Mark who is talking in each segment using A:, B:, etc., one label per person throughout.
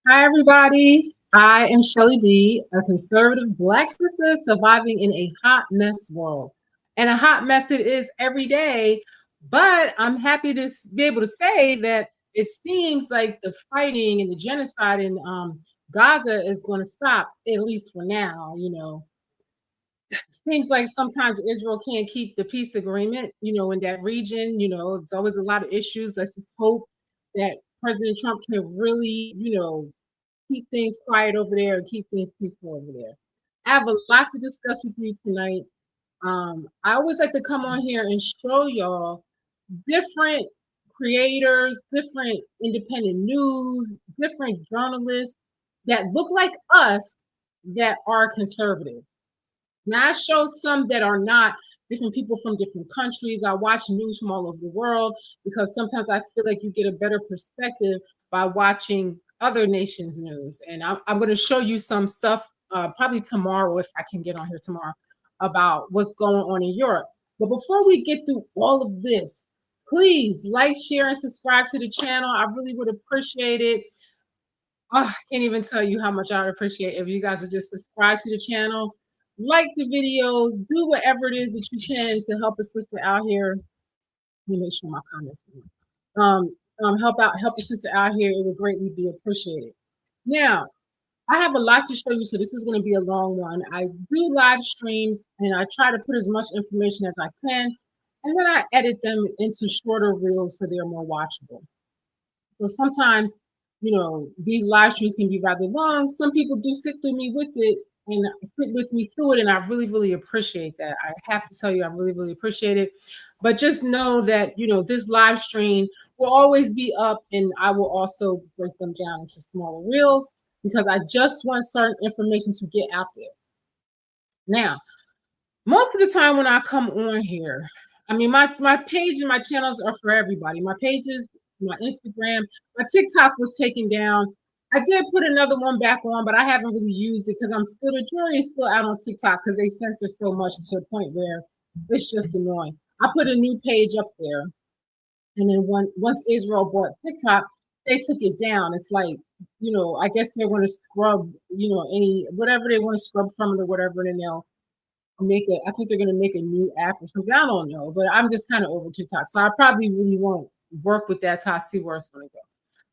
A: Hi, everybody. I am Shelly B, a conservative Black sister surviving in a hot mess world. And a hot mess it is every day. But I'm happy to be able to say that it seems like the fighting and the genocide in Gaza is going to stop, at least for now. Seems like sometimes Israel can't keep the peace agreement, in that region. It's always a lot of issues. Let's just hope that President Trump can really, keep things quiet over there and keep things peaceful over there. I have a lot to discuss with you tonight. I always like to come on here and show y'all different creators, different independent news, different journalists that look like us that are conservative. Now I show some that are not, different people from different countries. I watch news from all over the world because sometimes I feel like you get a better perspective by watching other nations' news. And I'm going to show you some stuff probably tomorrow, if I can get on here tomorrow, about what's going on in Europe. But before we get through all of this, please like, share, and subscribe to the channel. I really would appreciate it. Oh, I can't even tell you how much I would appreciate if you guys would just subscribe to the channel, like the videos, do whatever it is that you can to help a sister out here. Let me make sure my comments. Help a sister out here. It would greatly be appreciated. Now, I have a lot to show you, so this is going to be a long one. I do live streams, and I try to put as much information as I can, and then I edit them into shorter reels so they're more watchable. So sometimes, these live streams can be rather long. Some people do sit through me with it and sit with me through it, and I really, really appreciate that. I have to tell you, I really, really appreciate it. But just know that, this live stream will always be up, and I will also break them down into smaller reels because I just want certain information to get out there. Now, most of the time when I come on here, I mean, my page and my channels are for everybody. My pages, my Instagram, my TikTok was taken down. I did put another one back on, but I haven't really used it because the jury is still out on TikTok because they censor so much to the point where it's just annoying. I put a new page up there, and then once Israel bought TikTok, they took it down. It's like, I guess they want to scrub, any whatever they want to scrub from it or whatever, and then they'll I think they're gonna make a new app or something. I don't know, but I'm just kind of over TikTok. So I probably really won't work with that till I see where it's gonna go.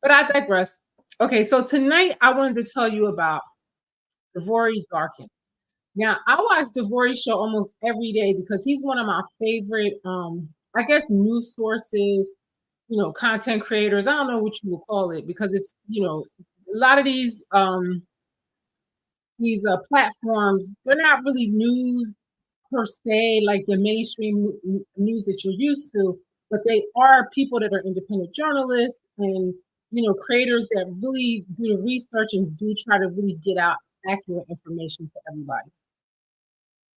A: But I digress. Okay, so tonight I wanted to tell you about Devory Darkin. Now I watch Devory's show almost every day because he's one of my favorite I guess news sources, content creators. I don't know what you would call it because it's, a lot of these platforms, they're not really news per se, like the mainstream news that you're used to, but they are people that are independent journalists and, creators that really do the research and do try to really get out accurate information for everybody.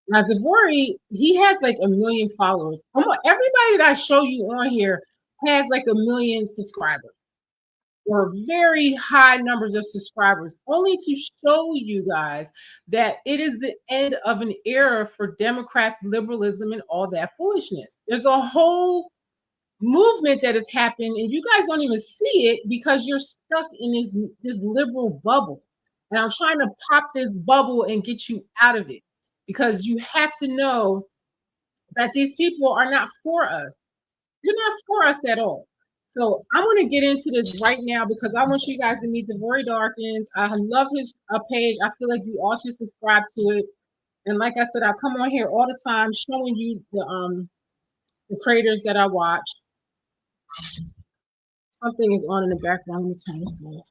A: Now, Devory, he has like 1 million followers. Almost everybody that I show you on here has like 1 million subscribers or very high numbers of subscribers, only to show you guys that it is the end of an era for Democrats, liberalism, and all that foolishness. There's a whole movement that has happened, and you guys don't even see it because you're stuck in this liberal bubble. And I'm trying to pop this bubble and get you out of it because you have to know that these people are not for us. They're not for us at all. So I want to get into this right now because I want you guys to meet Devory Darkins. I love his page. I feel like you all should subscribe to it. And like I said, I come on here all the time showing you the creators that I watch. Something is on in the background. Let me turn this off.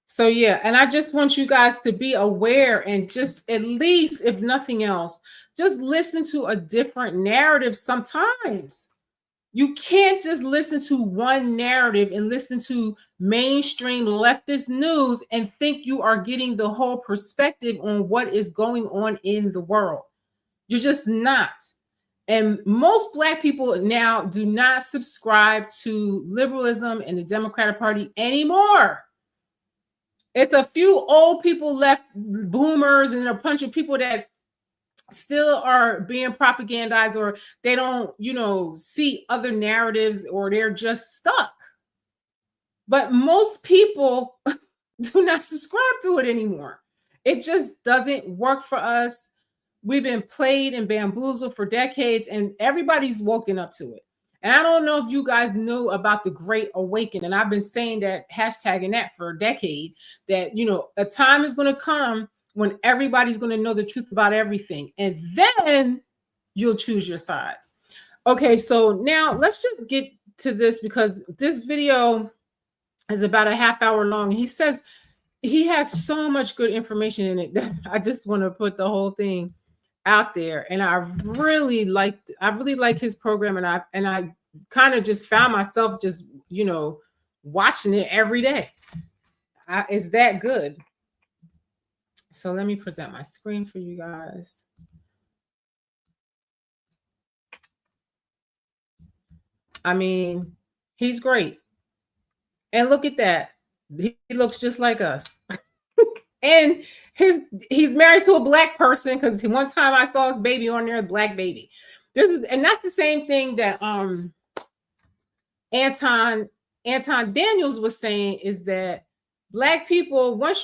A: So yeah, and I just want you guys to be aware and just at least, if nothing else, just listen to a different narrative sometimes. You can't just listen to one narrative and listen to mainstream leftist news and think you are getting the whole perspective on what is going on in the world. You're just not. And most Black people now do not subscribe to liberalism and the Democratic Party anymore. It's a few old people left, boomers, and a bunch of people that still are being propagandized, or they don't, see other narratives, or they're just stuck. But most people do not subscribe to it anymore. It just doesn't work for us. We've been played and bamboozled for decades, and everybody's woken up to it. And I don't know if you guys knew about the Great Awakening. And I've been saying that, hashtagging that for a decade, that, a time is going to come when everybody's going to know the truth about everything. And then you'll choose your side. Okay, so now let's just get to this, because this video is about a half hour long. He says he has so much good information in it that I just want to put the whole thing out there. And I really like his program, and I kind of just found myself just, watching it every day. It's that good. So let me present my screen for you guys. I mean, he's great. And look at that. He looks just like us. And he's married to a black person, because one time I saw his baby on there, a black baby. And that's the same thing that Anton Daniels was saying, is that black people, once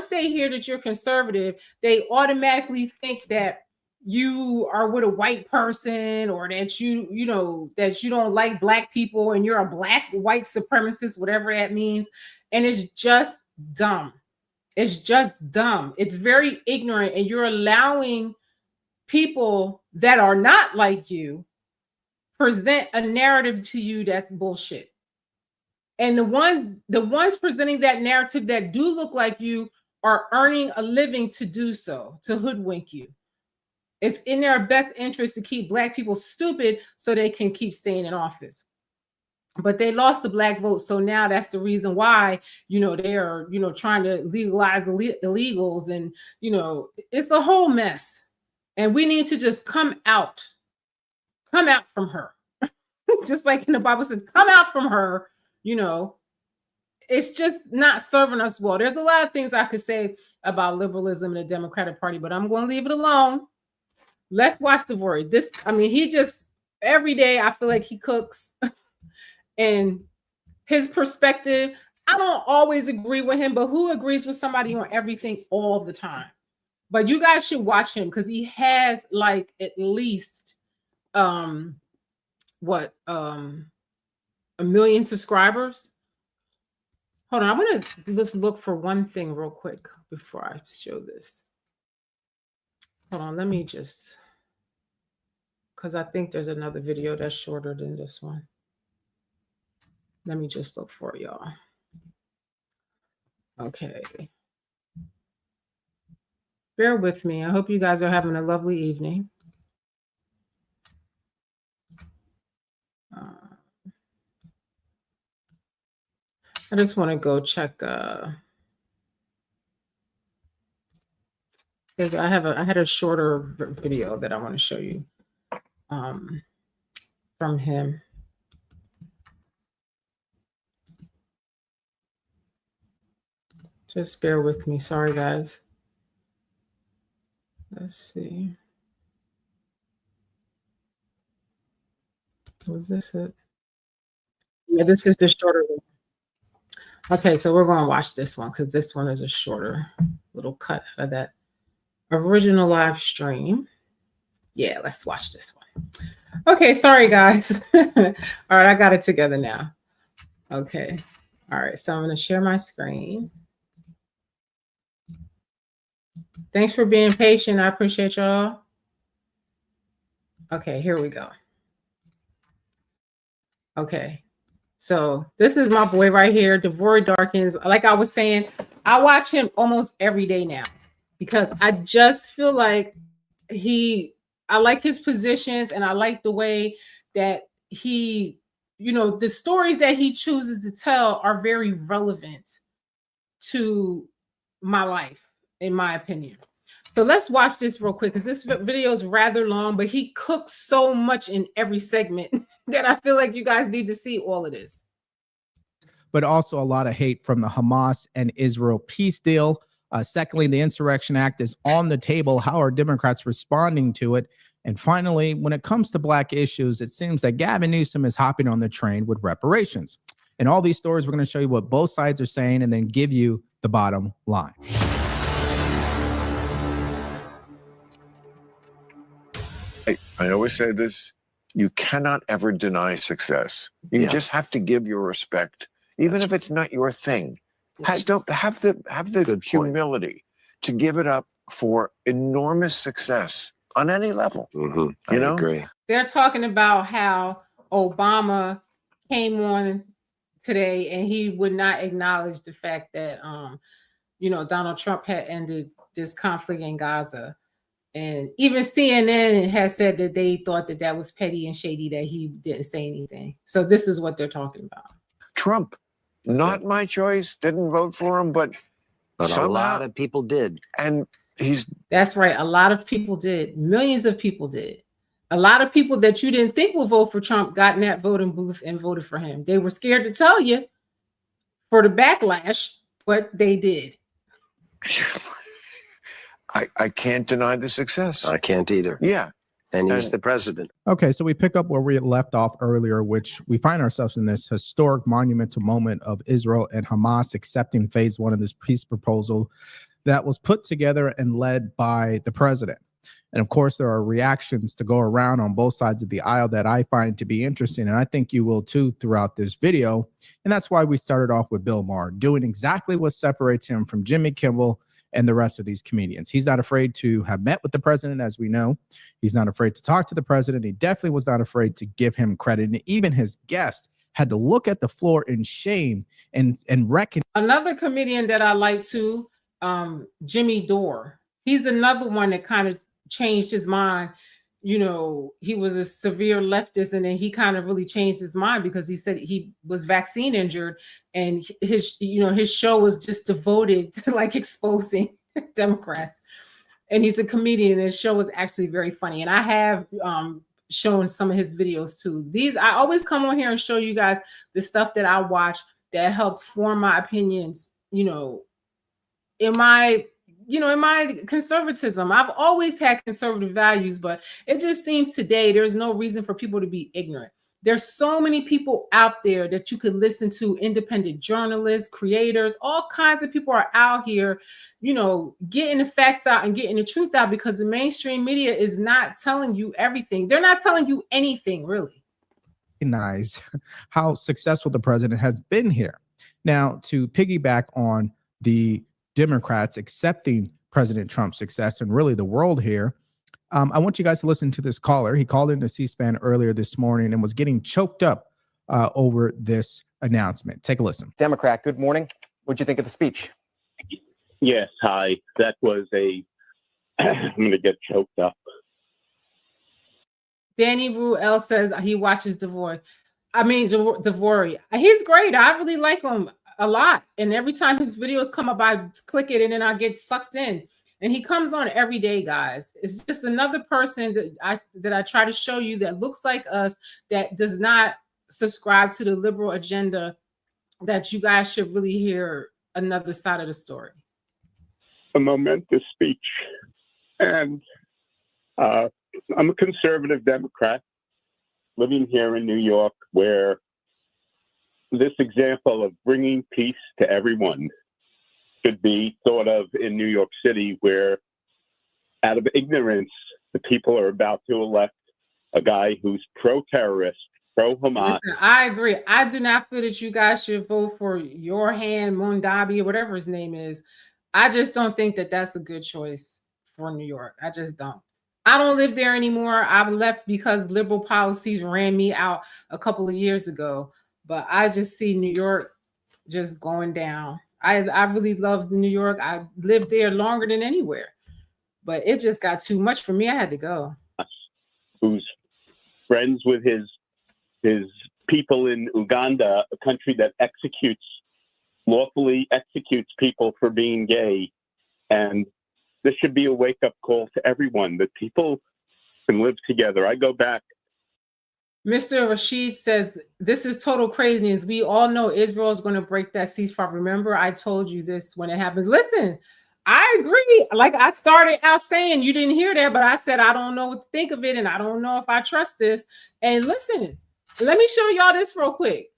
A: they hear that you're conservative, they automatically think that you are with a white person, or that you don't like black people, and you're a black white supremacist, whatever that means. And it's just dumb. It's just dumb. It's very ignorant, and you're allowing people that are not like you present a narrative to you that's bullshit. And the ones presenting that narrative that do look like you are earning a living to do so, to hoodwink you. It's in their best interest to keep black people stupid so they can keep staying in office. But they lost the black vote, so now that's the reason why, they are, trying to legalize illegals, and, it's the whole mess. And we need to just come out from her. Just like in the Bible says, come out from her. It's just not serving us well. There's a lot of things I could say about liberalism and the Democratic Party, but I'm going to leave it alone. Let's watch the Devori. He just, every day I feel like he cooks. And his perspective, I don't always agree with him, but who agrees with somebody on everything all the time? But you guys should watch him, because he has like at least a million subscribers. Hold on, I'm gonna just look for one thing real quick before I show this. Hold on, let me just, because I think there's another video that's shorter than this one. Let me just look for y'all. Okay. Bear with me. I hope you guys are having a lovely evening. I just want to go check. I had a shorter video that I want to show you from him. Just bear with me. Sorry, guys. Let's see. Was this it? Yeah, this is the shorter one. Okay, so we're going to watch this one, because this one is a shorter little cut out of that original live stream. Yeah, let's watch this one. Okay, sorry, guys. All right, I got it together now. Okay. All right, so I'm going to share my screen. Thanks for being patient. I appreciate y'all. Okay, here we go. Okay, so this is my boy right here, Devori Darkins. Like I was saying, I watch him almost every day now, because I just feel like I like his positions, and I like the way that he, the stories that he chooses to tell are very relevant to my life, in my opinion. So let's watch this real quick, because this video is rather long, but he cooks so much in every segment that I feel like you guys need to see all of this.
B: But also a lot of hate from the Hamas and Israel peace deal. Secondly, the Insurrection Act is on the table. How are Democrats responding to it? And finally, when it comes to black issues, it seems that Gavin Newsom is hopping on the train with reparations. In all these stories, we're going to show you what both sides are saying and then give you the bottom line.
C: I always say this, you cannot ever deny success. You just have to give your respect, even if it's not your thing. Don't have the humility to give it up for enormous success on any level.
D: I agree.
A: They're talking about how Obama came on today and he would not acknowledge the fact that Donald Trump had ended this conflict in Gaza. And even CNN has said that they thought that that was petty and shady, that he didn't say anything. So this is what they're talking about.
C: Trump, not my choice, didn't vote for him, but somehow,
D: a lot of people did.
C: And
A: that's right. A lot of people did. Millions of people did. A lot of people that you didn't think would vote for Trump got in that voting booth and voted for him. They were scared to tell you for the backlash, but they did.
C: I can't deny the success.
D: I can't either.
C: Yeah.
D: And he's the president.
B: Okay, so we pick up where we left off earlier, which we find ourselves in this historic monumental moment of Israel and Hamas accepting phase one of this peace proposal that was put together and led by the president. And of course, there are reactions to go around on both sides of the aisle that I find to be interesting. And I think you will too throughout this video. And that's why we started off with Bill Maher doing exactly what separates him from Jimmy Kimmel and the rest of these comedians. He's not afraid to have met with the president, as we know. He's not afraid to talk to the president. He definitely was not afraid to give him credit. And even his guest had to look at the floor in shame and reckon.
A: Another comedian that I like too, Jimmy Dore. He's another one that kind of changed his mind. He was a severe leftist, and then he kind of really changed his mind because he said he was vaccine injured, and his show was just devoted to like exposing Democrats. And he's a comedian, and his show was actually very funny. And I have shown some of his videos too. I always come on here and show you guys the stuff that I watch that helps form my opinions, in my conservatism. I've always had conservative values, but it just seems today there's no reason for people to be ignorant. There's so many people out there that you could listen to, independent journalists, creators, all kinds of people are out here, getting the facts out and getting the truth out, because the mainstream media is not telling you everything. They're not telling you anything, really.
B: Recognize how successful the president has been here. Now, to piggyback on the Democrats accepting President Trump's success and really the world here, I want you guys to listen to this caller. He called into C-SPAN earlier this morning and was getting choked up over this announcement. Take a listen.
E: Democrat, good morning. What'd you think of the speech?
F: Yes, hi. That was I'm going to get choked up.
A: Danny Ruel says he watches Dvory. He's great. I really like him a lot, and every time his videos come up, I click it and then I get sucked in. And he comes on every day, guys. It's just another person that I try to show you that looks like us, that does not subscribe to the liberal agenda, that you guys should really hear another side of the story.
F: A momentous speech, and I'm a conservative Democrat living here in New York, where this example of bringing peace to everyone should be thought of in New York City, where out of ignorance, the people are about to elect a guy who's pro-terrorist, pro-Hamas.
A: Listen, I agree. I do not feel that you guys should vote for Yohan Mondavi or whatever his name is. I just don't think that that's a good choice for New York. I just don't. I don't live there anymore. I've left because liberal policies ran me out a couple of years ago. But I just see New York just going down. I really loved New York. I lived there longer than anywhere. But it just got too much for me. I had to go.
F: Who's friends with his people in Uganda, a country that lawfully executes people for being gay. And this should be a wake-up call to everyone, that people can live together. I go back.
A: Mr. Rashid says, this is total craziness. We all know Israel is going to break that ceasefire. Remember, I told you this when it happens. Listen, I agree. Like I started out saying, you didn't hear that, but I said I don't know what to think of it, and I don't know if I trust this. And listen, let me show y'all this real quick.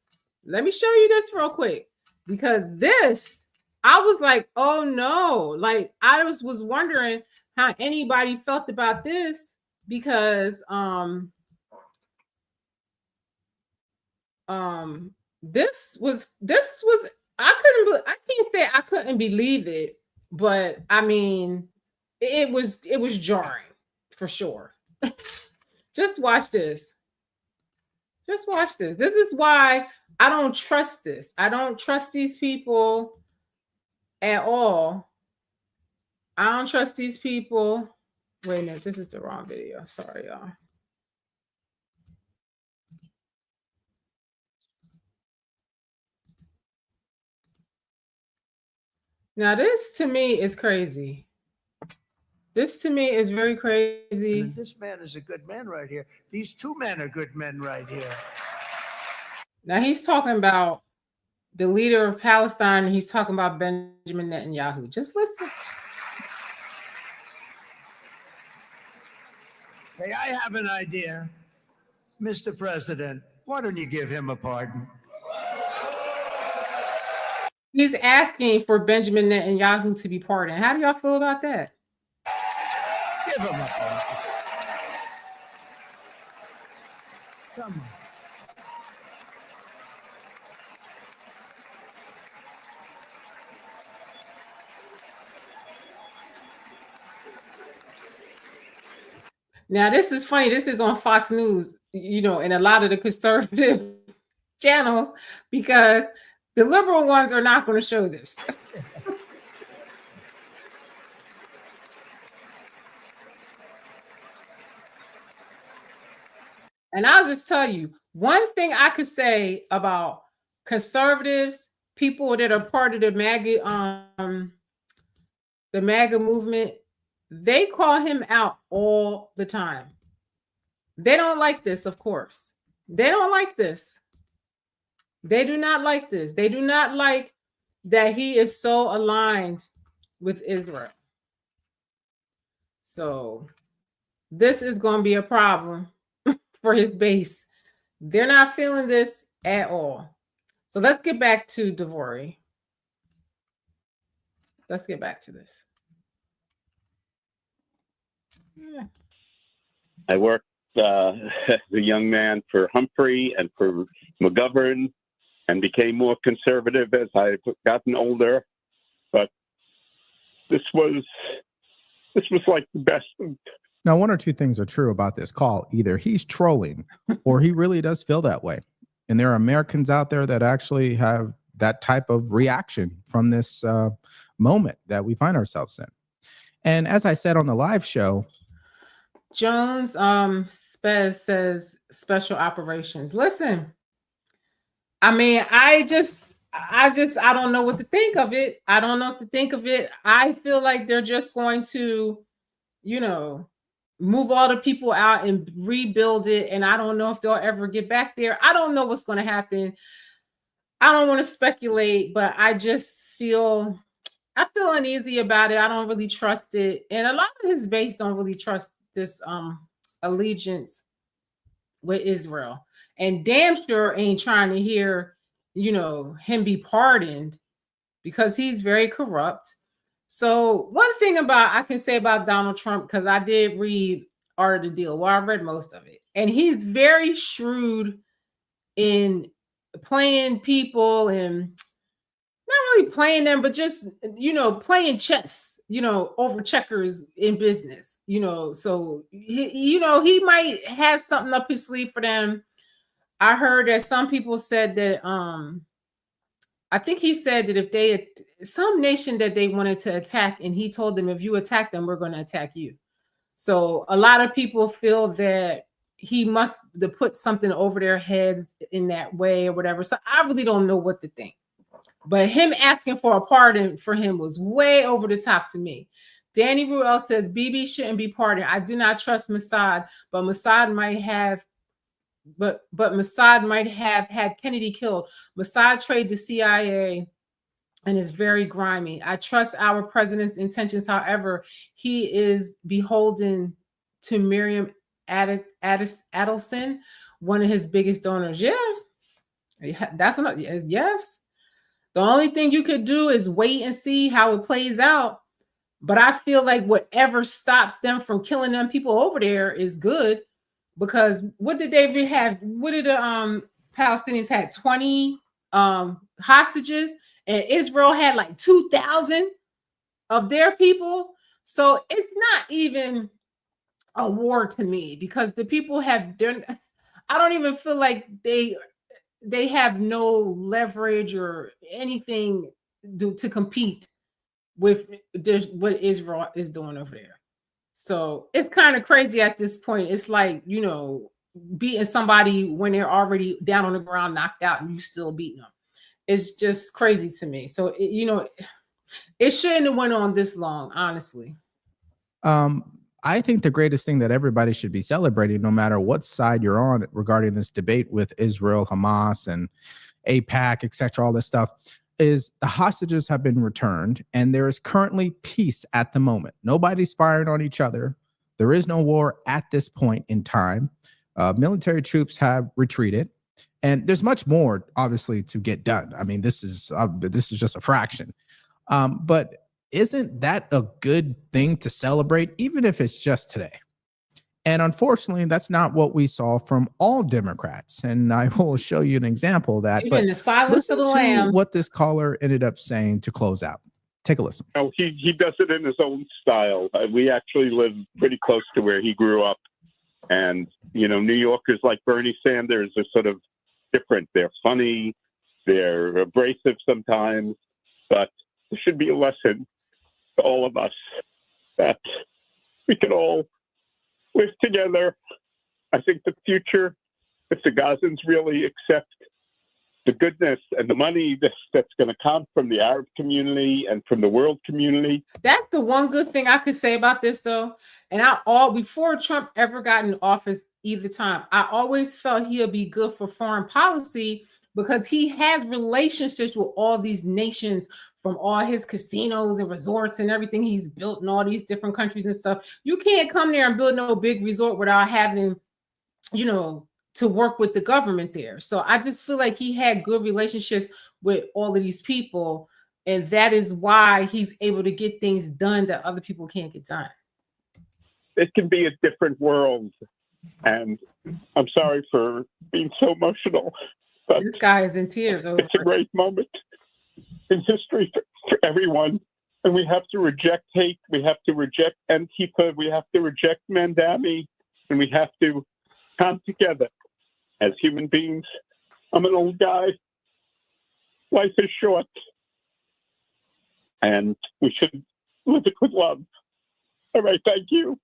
A: Let me show you this real quick, because this, I was like, oh no, like I was wondering how anybody felt about this, because this was I can't say I couldn't believe it, but I mean it was jarring for sure. Just watch this. Just watch this. This is why I don't trust this. I don't trust these people at all. I don't trust these people. Wait a minute, this is the wrong video. Sorry, y'all. Now, this to me is crazy. This to me is very crazy.
G: And this man is a good man right here. These two men are good men right here.
A: Now, he's talking about the leader of Palestine, and he's talking about Benjamin Netanyahu. Just listen.
G: Hey, I have an idea. Mr. President, why don't you give him a pardon?
A: He's asking for Benjamin Netanyahu to be pardoned. How do y'all feel about that?
G: Give him a pardon. Come on.
A: Now, this is funny. This is on Fox News, you know, and a lot of the conservative channels, because the liberal ones are not going to show this. And I'll just tell you, one thing I could say about conservatives, people that are part of the MAGA movement, they call him out all the time. They don't like this, of course. They don't like this. They do not like this. They do not like that he is so aligned with Israel. So this is going to be a problem for his base. They're not feeling this at all. So let's get back to Devori. Let's get back to this. Yeah.
F: I worked as a young man for Humphrey and for McGovern, and became more conservative as I've gotten older. But this was like the best.
B: Now, one or two things are true about this call. Either he's trolling or he really does feel that way. And there are Americans out there that actually have that type of reaction from this moment that we find ourselves in. And as I said on the live show,
A: Jones Spez says special operations. Listen, I mean, I don't know what to think of it. I don't know what to think of it. I feel like they're just going to, you know, move all the people out and rebuild it. And I don't know if they'll ever get back there. I don't know what's going to happen. I don't want to speculate, but I just feel uneasy about it. I don't really trust it. And a lot of his base don't really trust this allegiance with Israel. And damn sure ain't trying to hear, you know, him be pardoned, because he's very corrupt. So one thing I can say about Donald Trump, because I did read Art of the Deal. Well, I read most of it. And he's very shrewd in playing people, and not really playing them, but just, you know, playing chess, you know, over checkers in business, you know. So, he might have something up his sleeve for them. I heard that some people said that, I think he said that if some nation that they wanted to attack, and he told them, if you attack them, we're going to attack you. So a lot of people feel that he must have put something over their heads in that way or whatever. So I really don't know what to think. But him asking for a pardon for him was way over the top to me. Danny Ruel says, Bibi shouldn't be pardoned. I do not trust Mossad, but Mossad might have Mossad might have had Kennedy killed. Mossad traded the CIA and it's very grimy. I trust our president's intentions. However, he is beholden to Miriam Adelson, one of his biggest donors. Yeah, that's what. Yes, the only thing you could do is wait and see how it plays out. But I feel like whatever stops them from killing them people over there is good, because what did they have? What did the Palestinians had 20 hostages, and Israel had like 2,000 of their people. So it's not even a war to me, because the people have done. I don't even feel like they have no leverage or anything to compete with what Israel is doing over there. So it's kind of crazy at this point. It's like, beating somebody when they're already down on the ground, knocked out, and you still beating them. It's just crazy to me. So, it shouldn't have went on this long, honestly.
B: I think the greatest thing that everybody should be celebrating, no matter what side you're on regarding this debate with Israel, Hamas, and AIPAC, etc., all this stuff, is the hostages have been returned, and there is currently peace at the moment. Nobody's firing on each other. There is no war at this point in time. Military troops have retreated, and there's much more, obviously, to get done. I mean, this is just a fraction. But isn't that a good thing to celebrate, even if it's just today? And unfortunately, that's not what we saw from all Democrats. And I will show you an example of that. But
A: the silence
B: listen
A: of the
B: to
A: lambs.
B: what this caller ended up saying to close out. Take a listen.
F: No, he does it in his own style. We actually live pretty close to where he grew up. And, New Yorkers like Bernie Sanders are sort of different. They're funny. They're abrasive sometimes. But there should be a lesson to all of us that we can all live together. I think the future, if the Gazans really accept the goodness and the money that's going to come from the Arab community and from the world community.
A: That's the one good thing I could say about this, though. And before Trump ever got in office either time, I always felt he'll be good for foreign policy, because he has relationships with all these nations, from all his casinos and resorts and everything he's built in all these different countries and stuff. You can't come there and build no big resort without having, to work with the government there. So I just feel like he had good relationships with all of these people, and that is why he's able to get things done that other people can't get done.
F: It can be a different world, and I'm sorry for being so emotional, but
A: this guy is in tears.
F: It's a great moment in history for everyone, and we have to reject hate. We have to reject Antifa. We have to reject Mandami, and we have to come together as human beings. I'm an old guy. Life is short, and we should live it with love. All right, thank you.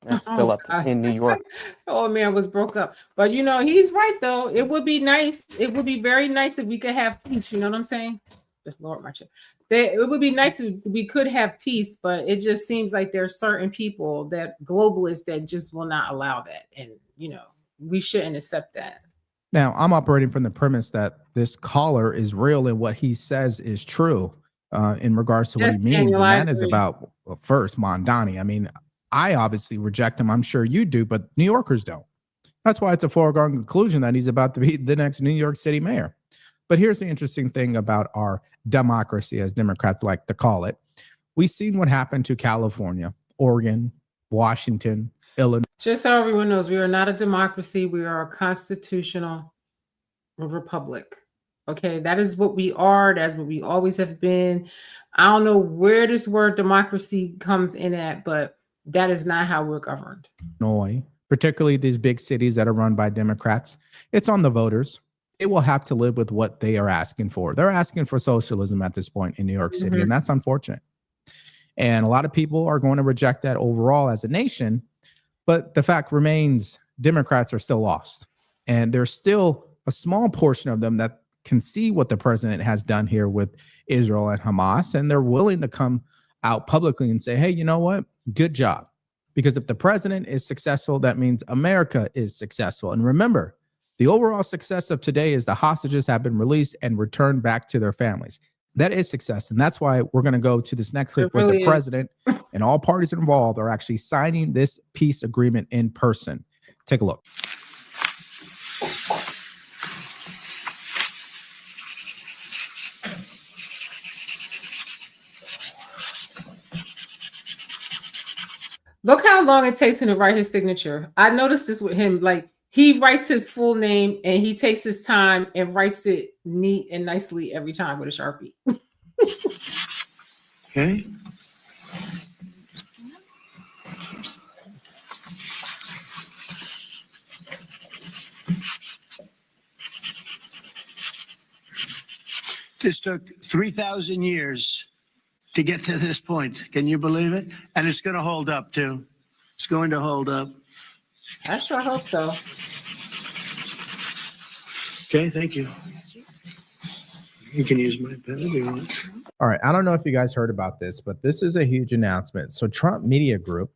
E: That's Philip in New York.
A: Oh man, was broke up. But he's right though. It would be nice. It would be very nice if we could have peace. You know what I'm saying? Just lower my chair. It would be nice if we could have peace, but it just seems like there are certain people, that globalists, that just will not allow that. And we shouldn't accept that.
B: Now, I'm operating from the premise that this caller is real and what he says is true in regards to what he means.
A: Daniel,
B: and that is about, first, Mondani. I mean, I obviously reject him. I'm sure you do, but New Yorkers don't. That's why it's a foregone conclusion that he's about to be the next New York City mayor. But here's the interesting thing about our democracy, as Democrats like to call it. We've seen what happened to California, Oregon, Washington, Illinois.
A: Just so everyone knows, we are not a democracy. We are a constitutional republic. Okay, that is what we are. That's what we always have been. I don't know where this word democracy comes in at, but that is not how we're governed.
B: Particularly these big cities that are run by Democrats. It's on the voters. They will have to live with what they are asking for. They're asking for socialism at this point in New York City, and that's unfortunate. And a lot of people are going to reject that overall as a nation. But the fact remains, Democrats are still lost. And there's still a small portion of them that can see what the president has done here with Israel and Hamas. And they're willing to come out publicly and say, hey, you know what? Good job. Because if the president is successful, that means America is successful. And remember, the overall success of today is the hostages have been released and returned back to their families. That is success. And that's why we're going to go to this next clip
A: It
B: where
A: really
B: the
A: is.
B: president and all parties involved are actually signing this peace agreement in person. Take a look.
A: Look how long it takes him to write his signature. I noticed this with him. Like, he writes his full name and he takes his time and writes it neat and nicely every time with a Sharpie.
G: Okay. This took 3,000 years to get to this point. Can you believe it? And it's going to hold up, too. It's going to hold up.
A: I sure hope so.
G: Okay, thank you. You can use my pen if you want.
B: All right. I don't know if you guys heard about this, but this is a huge announcement. So Trump Media Group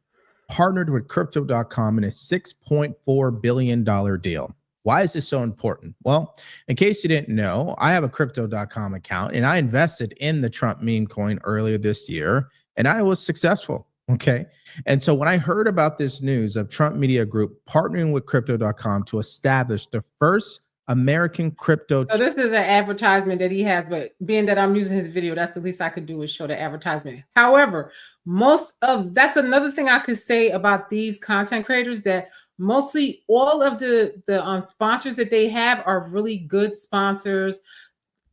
B: partnered with Crypto.com in a $6.4 billion deal. Why is this so important? Well, in case you didn't know, I have a Crypto.com account and I invested in the Trump meme coin earlier this year and I was successful. Okay. And so when I heard about this news of Trump Media Group partnering with Crypto.com to establish the first American crypto.
A: So this is an advertisement that he has, but being that I'm using his video, that's the least I could do is show the advertisement. However, that's another thing I could say about these content creators, that mostly all of the sponsors that they have are really good sponsors,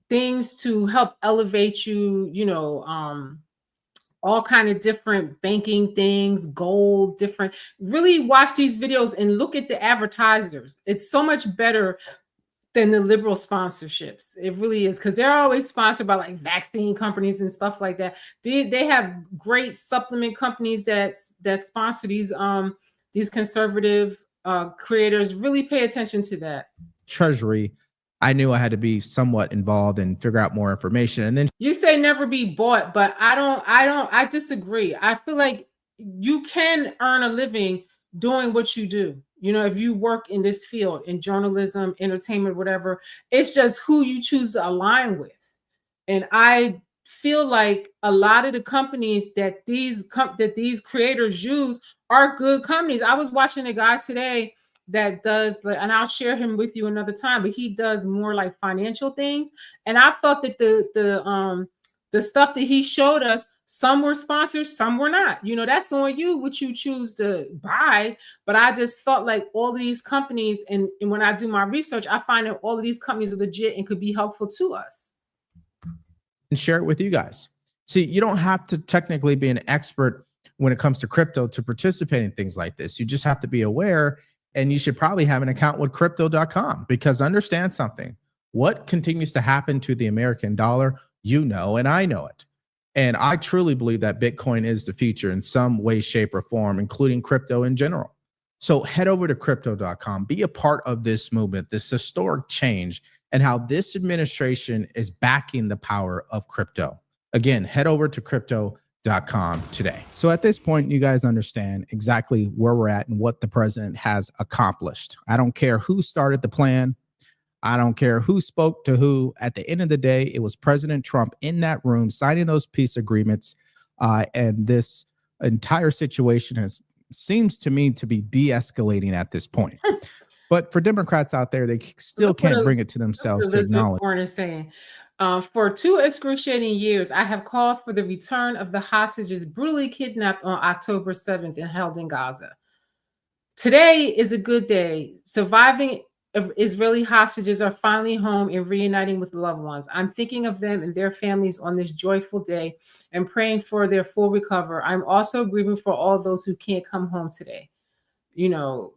A: things to help elevate you, all kind of different banking things, gold, different. Really watch these videos and look at the advertisers. It's so much better than the liberal sponsorships. It really is, because they're always sponsored by like vaccine companies and stuff like that. They have great supplement companies that sponsor these conservative creators. Really pay attention to that.
B: Treasury. I knew I had to be somewhat involved and figure out more information. And then
A: you say never be bought, but I disagree. I feel like you can earn a living doing what you do. If you work in this field, in journalism, entertainment, whatever, it's just who you choose to align with. And I feel like a lot of the companies that these creators use are good companies. I was watching a guy today that does, and I'll share him with you another time, but he does more like financial things. And I thought that the stuff that he showed us, some were sponsors, some were not. That's on you, what you choose to buy. But I just felt like all of these companies, and when I do my research, I find that all of these companies are legit and could be helpful to us.
B: And share it with you guys. See, you don't have to technically be an expert when it comes to crypto to participate in things like this. You just have to be aware, and you should probably have an account with Crypto.com, because understand something. What continues to happen to the American dollar, and I know it. And I truly believe that Bitcoin is the future in some way, shape, or form, including crypto in general. So head over to Crypto.com, be a part of this movement, this historic change, and how this administration is backing the power of crypto. Again, head over to Crypto.com today. So at this point, you guys understand exactly where we're at and what the president has accomplished. I don't care who started the plan. I don't care who spoke to who. At the end of the day, it was President Trump in that room signing those peace agreements. And this entire situation seems to me to be de-escalating at this point. But for Democrats out there, they still can't bring it to themselves to acknowledge.
A: Warren is saying, for 2 excruciating years, I have called for the return of the hostages brutally kidnapped on October 7th and held in Gaza. Today is a good day. Surviving Israeli hostages are finally home and reuniting with loved ones. I'm thinking of them and their families on this joyful day and praying for their full recovery. I'm also grieving for all those who can't come home today.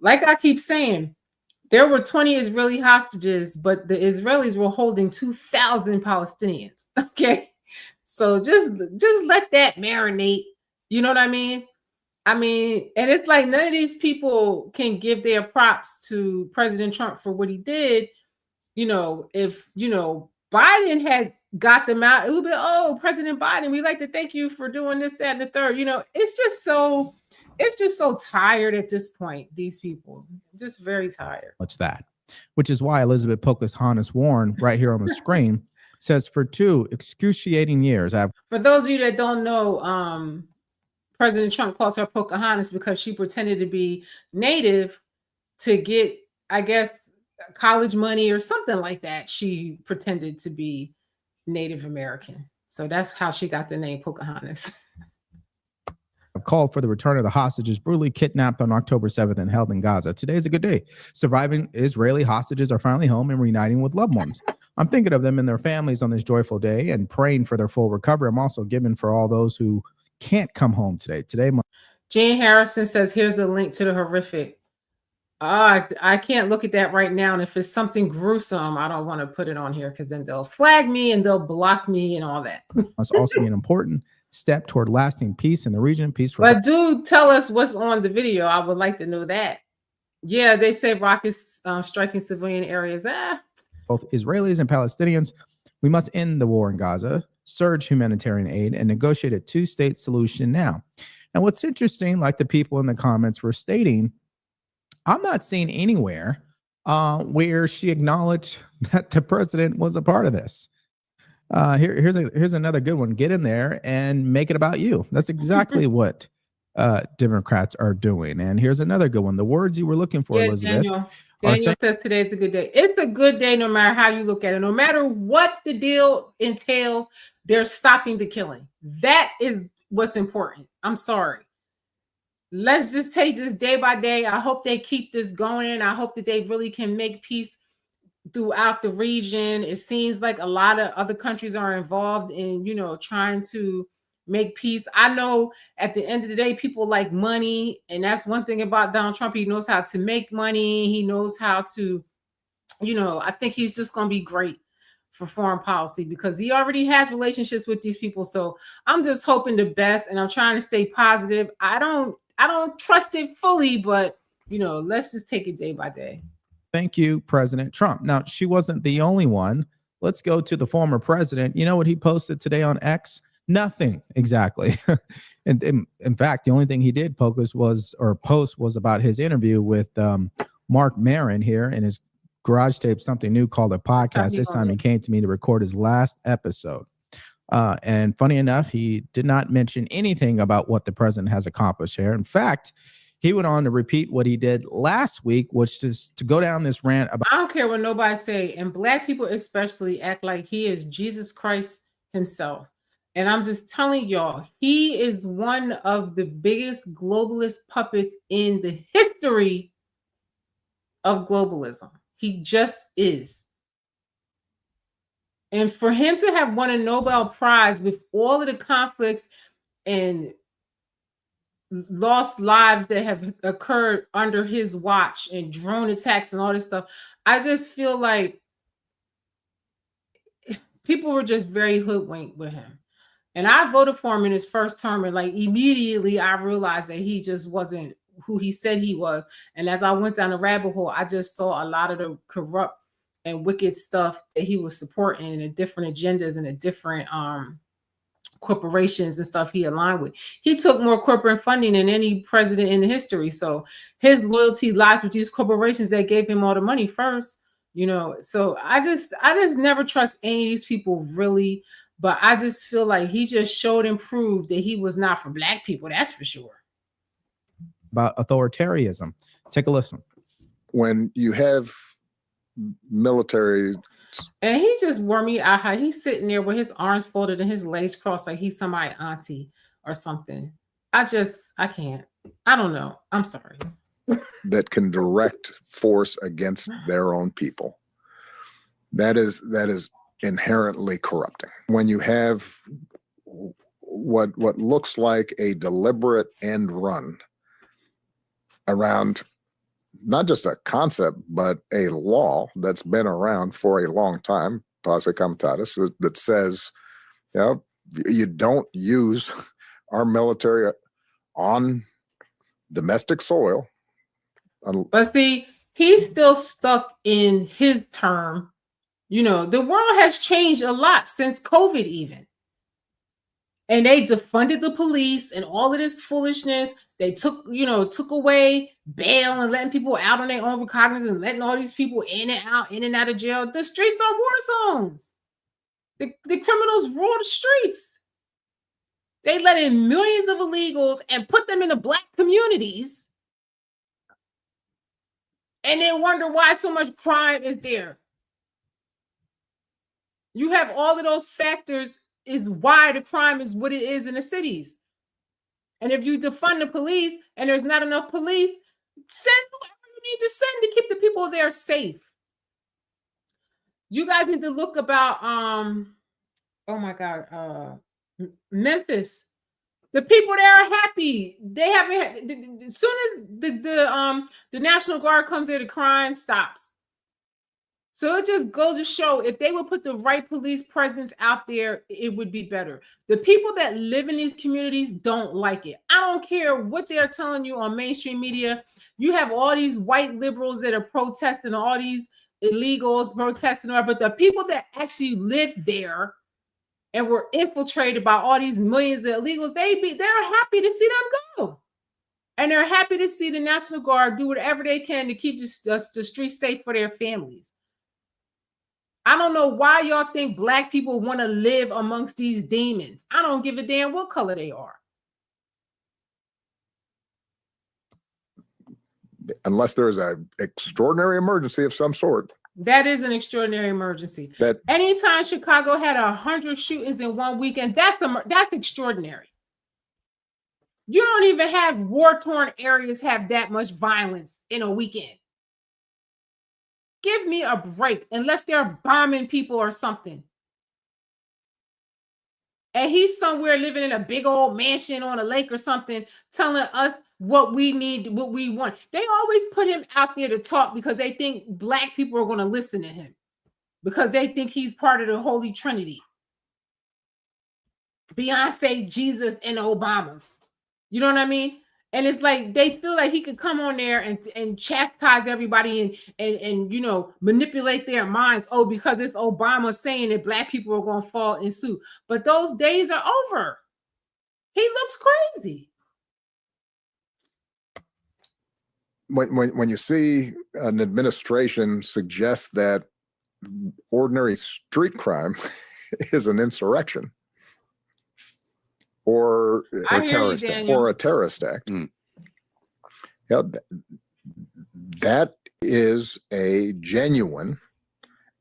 A: Like I keep saying, there were 20 Israeli hostages, but the Israelis were holding 2,000 Palestinians. Okay. So just let that marinate. You know what I mean? And it's like none of these people can give their props to President Trump for what he did. If, Biden had got them out, it would be, oh, President Biden, we'd like to thank you for doing this, that, and the third. It's just so tired at this point, these people. Just very tired.
B: What's that? Which is why Elizabeth Pocahontas Warren right here on the screen says for 2 excruciating years.
A: For those of you that don't know, President Trump calls her Pocahontas because she pretended to be Native to get, I guess, college money or something like that. She pretended to be Native American. So that's how she got the name Pocahontas.
B: Called for the return of the hostages brutally kidnapped on October 7th and held in Gaza. Today is a good day. Surviving Israeli hostages are finally home and reuniting with loved ones. I'm thinking of them and their families on this joyful day and praying for their full recovery. I'm also giving for all those who can't come home today.
A: Jane Harrison says, here's a link to the horrific. I can't look at that right now. And if it's something gruesome, I don't want to put it on here because then they'll flag me and they'll block me and all that.
B: Must also be an important step toward lasting peace in the region.
A: But do tell us what's on the video. I would like to know that. Yeah, they say rockets striking civilian areas.
B: Both Israelis and Palestinians. We must end the war in Gaza, surge humanitarian aid, and negotiate a 2-state solution now. And what's interesting, like the people in the comments were stating, I'm not seeing anywhere where she acknowledged that the president was a part of this. Here's another good one. Get in there and make it about you. That's exactly what Democrats are doing. And here's another good one. The words you were looking for, Elizabeth.
A: Daniel says today is a good day. It's a good day no matter how you look at it. No matter what the deal entails, they're stopping the killing. That is what's important. I'm sorry. Let's just take this day by day. I hope they keep this going. I hope that they really can make peace throughout the region. It seems like a lot of other countries are involved in, trying to make peace. I know at the end of the day, people like money. And that's one thing about Donald Trump. He knows how to make money. He knows how to, I think he's just going to be great for foreign policy because he already has relationships with these people. So I'm just hoping the best and I'm trying to stay positive. I don't trust it fully, but let's just take it day by day.
B: Thank you, President Trump. Now, she wasn't the only one. Let's go to the former president. You know what he posted today on X? Nothing exactly. And in fact, the only thing he did post was about his interview with Mark Maron here in his garage tape, something new called a podcast. This time he came to me to record his last episode. And funny enough, he did not mention anything about what the president has accomplished here. In fact, he went on to repeat what he did last week, which is to go down this rant about.
A: I don't care what nobody say, and Black people especially act like he is Jesus Christ himself. And I'm just telling y'all, he is one of the biggest globalist puppets in the history of globalism. He just is. And for him to have won a Nobel Prize with all of the conflicts and lost lives that have occurred under his watch and drone attacks and all this stuff, I just feel like people were just very hoodwinked with him. And I voted for him in his first term, and like immediately I realized that he just wasn't who he said he was. And as I went down the rabbit hole, I just saw a lot of the corrupt and wicked stuff that he was supporting and the different agendas and the different corporations and stuff he aligned with. He took more corporate funding than any president in history. So his loyalty lies with these corporations that gave him all the money first, So I just never trust any of these people really, but I just feel like he just showed and proved that he was not for Black people. That's for sure.
B: About authoritarianism. Take a listen.
H: When you have military.
A: And he just wore me out how he's sitting there with his arms folded and his legs crossed like he's somebody's auntie or something. I can't. I don't know. I'm sorry.
H: That can direct force against their own people. That is inherently corrupting. When you have what looks like a deliberate end run around not just a concept, but a law that's been around for a long time, posse comitatus, that says, you don't use our military on domestic soil.
A: But see, he's still stuck in his term. The world has changed a lot since COVID even. And they defunded the police and all of this foolishness. They took away bail and letting people out on their own recognizance and letting all these people in and out of jail. The streets are war zones. The criminals rule the streets. They let in millions of illegals and put them in the black communities, and then wonder why so much crime is there. You have all of those factors is why the crime is what it is in the cities. And if you defund the police and there's not enough police, send whoever you need to send to keep the people there safe. You guys need to look about oh my God, Memphis. The people there are happy. They haven't. As soon as the National Guard comes there, the crime stops. So it just goes to show if they would put the right police presence out there, it would be better. The people that live in these communities don't like it. I don't care what they're telling you on mainstream media. You have all these white liberals that are protesting, all these illegals protesting, but the people that actually live there and were infiltrated by all these millions of illegals, they're happy to see them go. And they're happy to see the National Guard do whatever they can to keep the streets safe for their families. I don't know why y'all think black people want to live amongst these demons. I don't give a damn what color they are.
H: Unless there's an extraordinary emergency of some sort.
A: That is an extraordinary emergency. Anytime Chicago had 100 shootings in one weekend, that's extraordinary. You don't even have war-torn areas have that much violence in a weekend. Give me a break, unless they're bombing people or something. And he's somewhere living in a big old mansion on a lake or something, telling us what we need, what we want. They always put him out there to talk because they think black people are going to listen to him, because they think he's part of the Holy Trinity. Beyonce, Jesus, and Obamas. You know what I mean? And it's like they feel like he could come on there and chastise everybody and you know, manipulate their minds. Oh, because it's Obama saying that black people are going to fall in suit. But those days are over. He looks crazy.
H: When you see an administration suggest that ordinary street crime is an insurrection or a terrorist act. Yeah, that is a genuine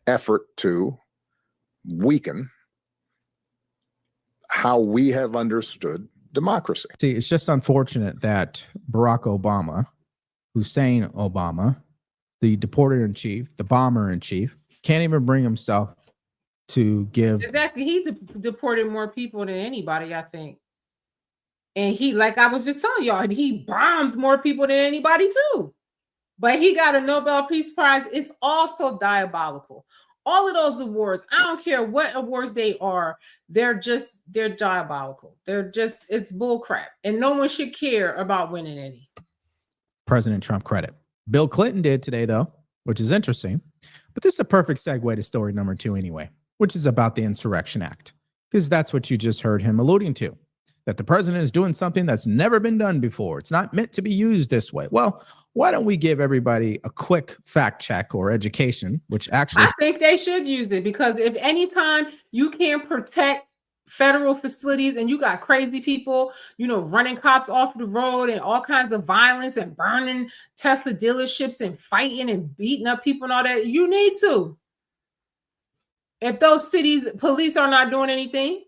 H: effort to weaken how we have understood democracy.
B: See, it's just unfortunate that Barack Obama, Hussein Obama, the deporter-in-chief, the bomber-in-chief, can't even bring himself to give.
A: Exactly. He deported more people than anybody, I think. And he, like I was just telling y'all, he bombed more people than anybody too. But he got a Nobel Peace Prize. It's also diabolical. All of those awards, I don't care what awards they are, they're diabolical. It's bull crap. And no one should care about winning any.
B: President Trump credit. Bill Clinton did today, though, which is interesting. But this is a perfect segue to story number 2 anyway, which is about the Insurrection Act, because that's what you just heard him alluding to, that the president is doing something that's never been done before. It's not meant to be used this way. Well, why don't we give everybody a quick fact check or education, which actually
A: I think they should use it, because if anytime you can protect federal facilities and you got crazy people, you know, running cops off the road and all kinds of violence and burning Tesla dealerships and fighting and beating up people and all that, you need to. If those cities police are not doing anything.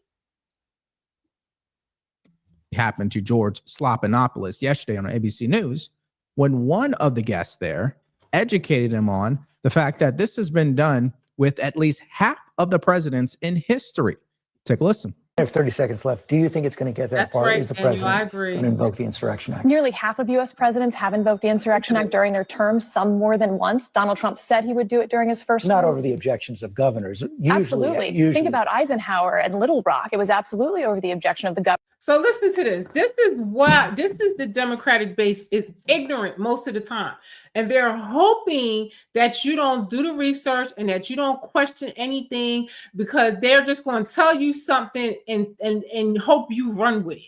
B: Happened to George Slopinopoulos yesterday on ABC News, when one of the guests there educated him on the fact that this has been done with at least half of the presidents in history. Take a listen.
I: I have 30 seconds left. Do you think it's going to get that far?
A: Right,
I: is the president
A: I agree.
I: going to invoke the Insurrection Act?
J: Nearly half of U.S. presidents have invoked the Insurrection Act during their terms, some more than once. Donald Trump said he would do it during his first
I: Not
J: term.
I: over the objections of governors.
J: Absolutely. Think about Eisenhower and Little Rock. It was absolutely over the objection of the governor.
A: So listen to this. This is the Democratic base is ignorant most of the time. And they're hoping that you don't do the research and that you don't question anything, because they're just going to tell you something and hope you run with it.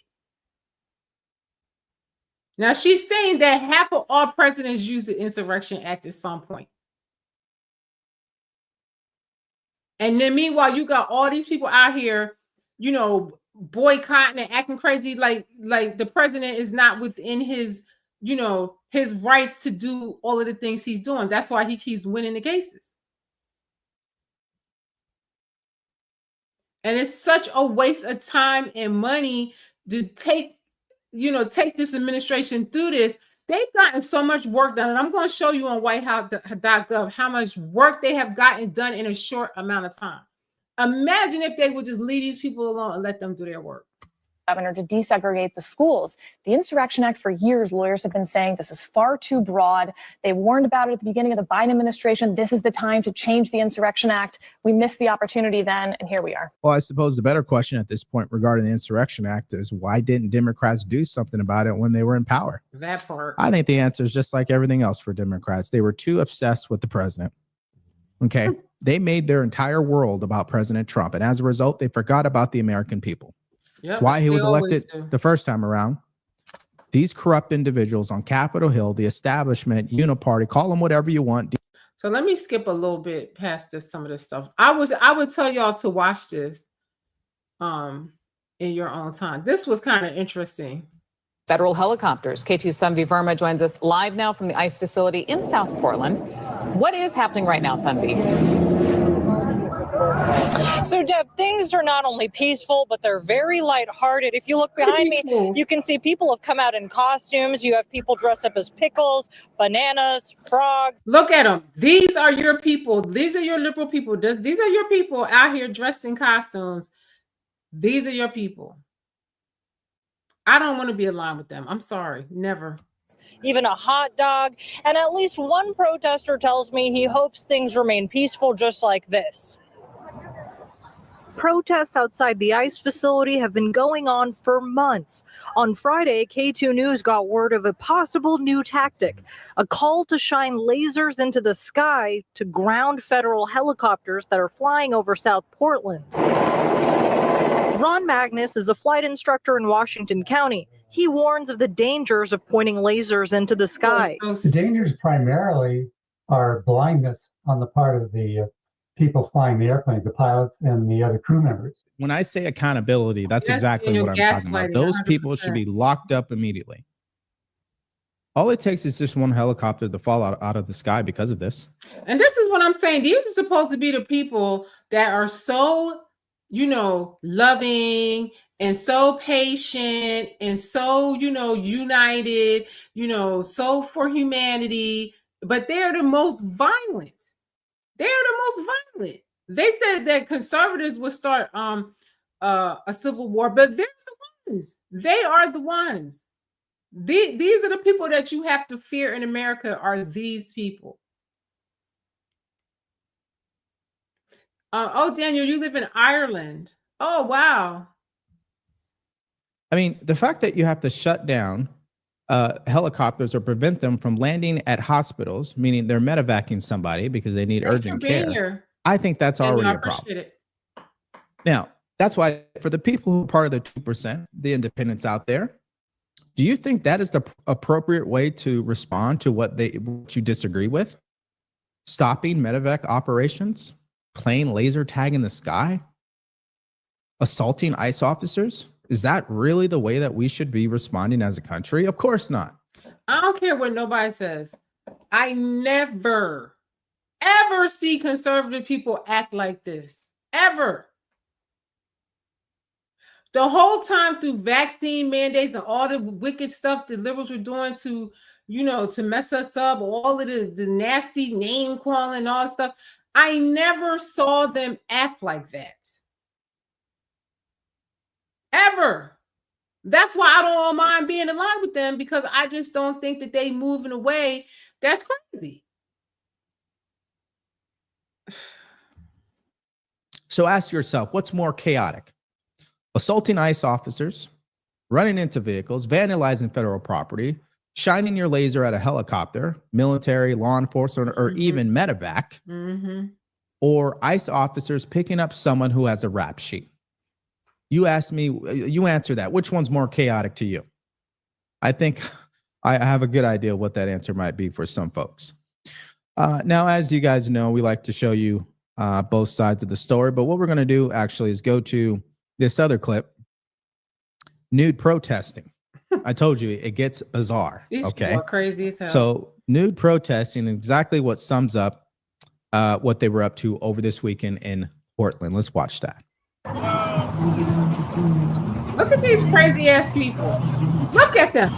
A: Now, she's saying that half of all presidents use the Insurrection Act at some point. And then meanwhile, you got all these people out here, you know, boycotting and acting crazy, like the president is not within his, you know, his rights to do all of the things he's doing. That's why he keeps winning the cases. And it's such a waste of time and money to take this administration through this. They've gotten so much work done. And I'm going to show you on whitehouse.gov how much work they have gotten done in a short amount of time. Imagine if they would just leave these people alone and let them do their work.
J: Governor, to desegregate the schools. The Insurrection Act, for years, lawyers have been saying this is far too broad. They warned about it at the beginning of the Biden administration. This is the time to change the Insurrection Act. We missed the opportunity then, and here we are.
B: Well, I suppose the better question at this point regarding the Insurrection Act is why didn't Democrats do something about it when they were in power?
A: That part.
B: I think the answer is just like everything else for Democrats. They were too obsessed with the president. Okay. They made their entire world about President Trump. And as a result, they forgot about the American people. Yep, that's why he was elected the first time around. These corrupt individuals on Capitol Hill, the establishment, uniparty, call them whatever you want.
A: So let me skip a little bit past some of this stuff. I would tell y'all to watch this in your own time. This was kind of interesting.
K: Federal helicopters. K2's Thanvi Verma joins us live now from the ICE facility in South Portland. What is happening right now, Thanvi?
L: So, Deb, things are not only peaceful, but they're very lighthearted. If you look behind me, you can see people have come out in costumes. You have people dressed up as pickles, bananas, frogs.
A: Look at them. These are your people. These are your liberal people. These are your people out here dressed in costumes. These are your people. I don't want to be aligned with them. I'm sorry. Never.
L: Even a hot dog. And at least one protester tells me he hopes things remain peaceful just like this. Protests outside the ICE facility have been going on for months. On Friday, K2 News got word of a possible new tactic, a call to shine lasers into the sky to ground federal helicopters that are flying over South Portland. Ron Magnus is a flight instructor in Washington County. He warns of the dangers of pointing lasers into the sky.
M: The dangers primarily are blindness on the part of the people flying the airplanes, the pilots and the other crew members.
B: When I say accountability, that's exactly what I'm talking about. Those people should be locked up immediately. All it takes is just one helicopter to fall out of the sky because of this.
A: And this is what I'm saying. These are supposed to be the people that are so, loving and so patient and so, united, so for humanity, but they're the most violent. They're the most violent. They said that conservatives would start a civil war, but they're the ones. They are the ones. These are the people that you have to fear in America, are these people. Daniel, you live in Ireland. Oh, wow.
B: I mean, the fact that you have to shut down helicopters or prevent them from landing at hospitals, meaning they're medevacing somebody because they need urgent care.
A: Here.
B: I think that's already a problem. Now, that's why for the people who are part of the 2%, the independents out there, do you think that is the appropriate way to respond to what you disagree with? Stopping medevac operations, playing laser tag in the sky, assaulting ICE officers? Is that really the way that we should be responding as a country? Of course not.
A: I don't care what nobody says. I never, ever see conservative people act like this. Ever. The whole time through vaccine mandates and all the wicked stuff the liberals were doing to, to mess us up, all of the nasty name calling and all that stuff, I never saw them act like that. Ever. That's why I don't mind being aligned with them, because I just don't think that they move in a way that's crazy.
B: So ask yourself, what's more chaotic? Assaulting ICE officers, running into vehicles, vandalizing federal property, shining your laser at a helicopter, military, law enforcement, or even medevac, or ICE officers picking up someone who has a rap sheet? You ask me, you answer that. Which one's more chaotic to you? I think I have a good idea what that answer might be for some folks. Now, as you guys know, we like to show you both sides of the story. But what we're going to do actually is go to this other clip, nude protesting. I told you it gets bizarre.
A: These
B: okay,
A: people are crazy as hell.
B: So nude protesting is exactly what sums up what they were up to over this weekend in Portland. Let's watch that.
A: Look at these crazy ass people. Look at them.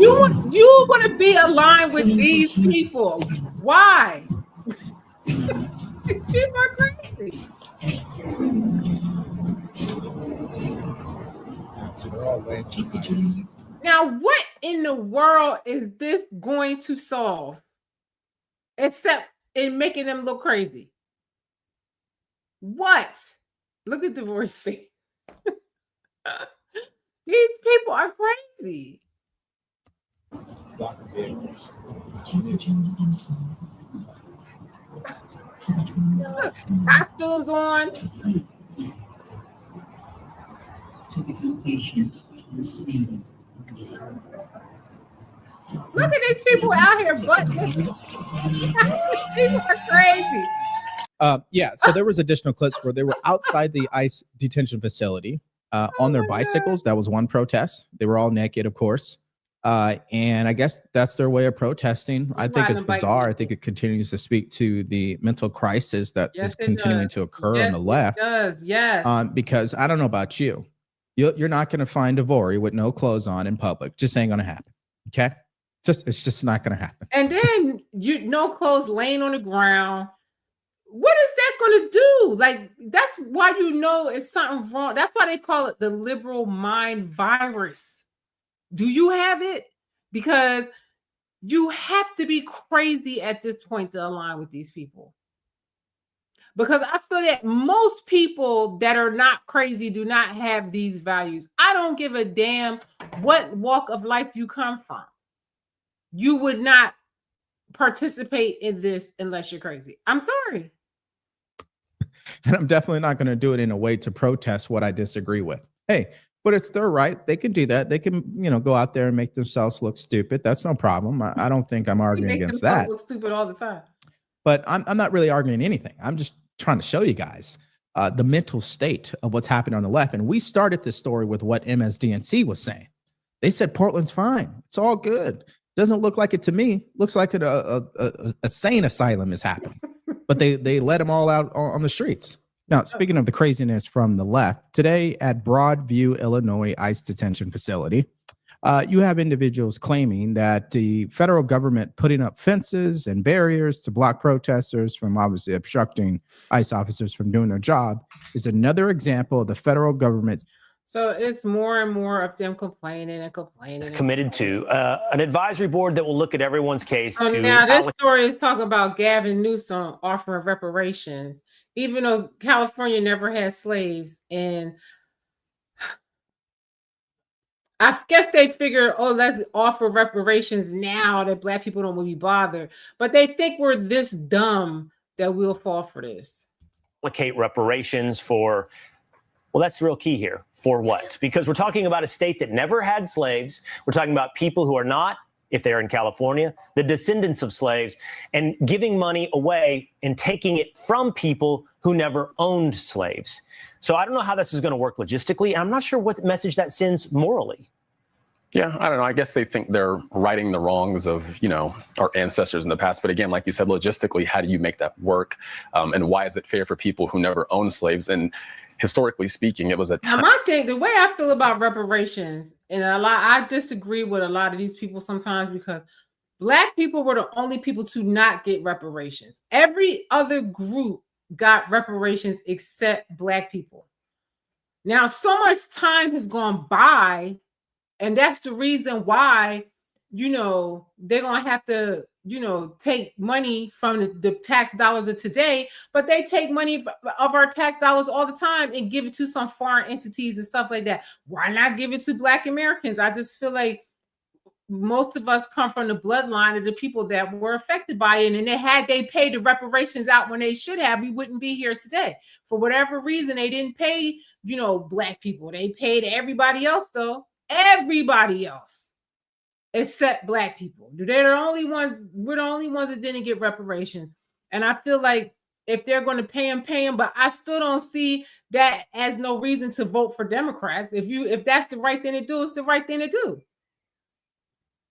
A: You want to be aligned with these people. Why? These people are crazy. Now, what in the world is this going to solve? Except in making them look crazy. What? Look at Divorce face. These people are crazy. Look, costumes on. Look at these people out here butt naked. People are crazy.
B: Yeah, so there was additional clips where they were outside the ICE detention facility on their bicycles. That was one protest. They were all naked, of course. And I guess that's their way of protesting. I think it's bizarre. I think it continues to speak to the mental crisis that is continuing to occur on the left.
A: It does, yes.
B: Because I don't know about you. You're not going to find Devori with no clothes on in public. Just ain't going to happen. Okay? It's just not going to happen.
A: And then no clothes laying on the ground. What is that going to do? Like, that's why you know it's something wrong. That's why they call it the liberal mind virus. Do you have it? Because you have to be crazy at this point to align with these people. Because I feel that most people that are not crazy do not have these values. I don't give a damn what walk of life you come from. You would not participate in this unless you're crazy. I'm sorry.
B: And I'm definitely not going to do it in a way to protest what I disagree with. Hey, but it's their right. They can do that. They can, go out there and make themselves look stupid. That's no problem. I don't think I'm arguing against that.
A: Look stupid all the time.
B: But I'm not really arguing anything. I'm just trying to show you guys the mental state of what's happening on the left. And we started this story with what MSDNC was saying. They said Portland's fine. It's all good. Doesn't look like it to me. Looks like a sane asylum is happening. But they let them all out on the streets. Now, speaking of the craziness from the left, today at Broadview, Illinois ICE detention facility, you have individuals claiming that the federal government putting up fences and barriers to block protesters from obviously obstructing ICE officers from doing their job is another example of the federal government.
A: So it's more and more of them complaining and complaining.
N: It's committed to an advisory board that will look at everyone's case.
A: Now this story is talking about Gavin Newsom offering reparations, even though California never had slaves. And I guess they figure, let's offer reparations now that Black people don't want to be bothered. But they think we're this dumb that we'll fall for this.
N: Allocate reparations for... Well, that's the real key here. For what? Because we're talking about a state that never had slaves. We're talking about people who are not, if they're in California, the descendants of slaves, and giving money away and taking it from people who never owned slaves. So I don't know how this is going to work logistically. And I'm not sure what message that sends morally.
O: Yeah, I don't know. I guess they think they're righting the wrongs of, our ancestors in the past. But again, like you said, logistically, how do you make that work? And why is it fair for people who never owned slaves? And historically speaking, it was a time.
A: My thing, the way I feel about reparations, and I disagree with a lot of these people sometimes, because Black people were the only people to not get reparations. Every other group got reparations except Black people. Now, so much time has gone by, and that's the reason why, they're going to have to, take money from the tax dollars of today, but they take money of our tax dollars all the time and give it to some foreign entities and stuff like that. Why not give it to Black Americans? I just feel like most of us come from the bloodline of the people that were affected by it. And had they paid the reparations out when they should have, we wouldn't be here today. For whatever reason, they didn't pay, Black people. They paid everybody else, though. Everybody else. Except Black people. They're the only ones. We're the only ones that didn't get reparations. And I feel like If they're going to pay them, but I still don't see that as no reason to vote for Democrats. If that's the right thing to do, it's the right thing to do.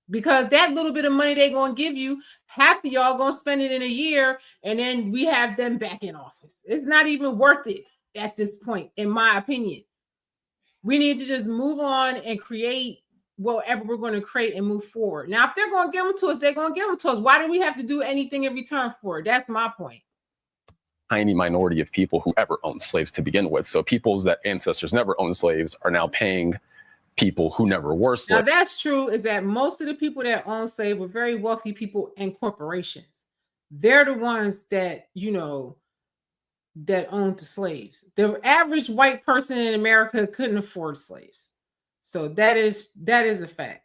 A: Because that little bit of money they're going to give you, half of y'all going to spend it in a year, and then we have them back in office. It's not even worth it at this point, in my opinion. We need to just move on and create whatever we're going to create and move forward. Now, if they're going to give them to us, they're going to give them to us. Why do we have to do anything in return for it? That's my point.
O: Tiny minority of people who ever owned slaves to begin with. So people's that ancestors never owned slaves are now paying people who never were slaves.
A: Now that's true, is that most of the people that own slaves were very wealthy people and corporations. They're the ones that, that owned the slaves. The average white person in America couldn't afford slaves. So that is a fact.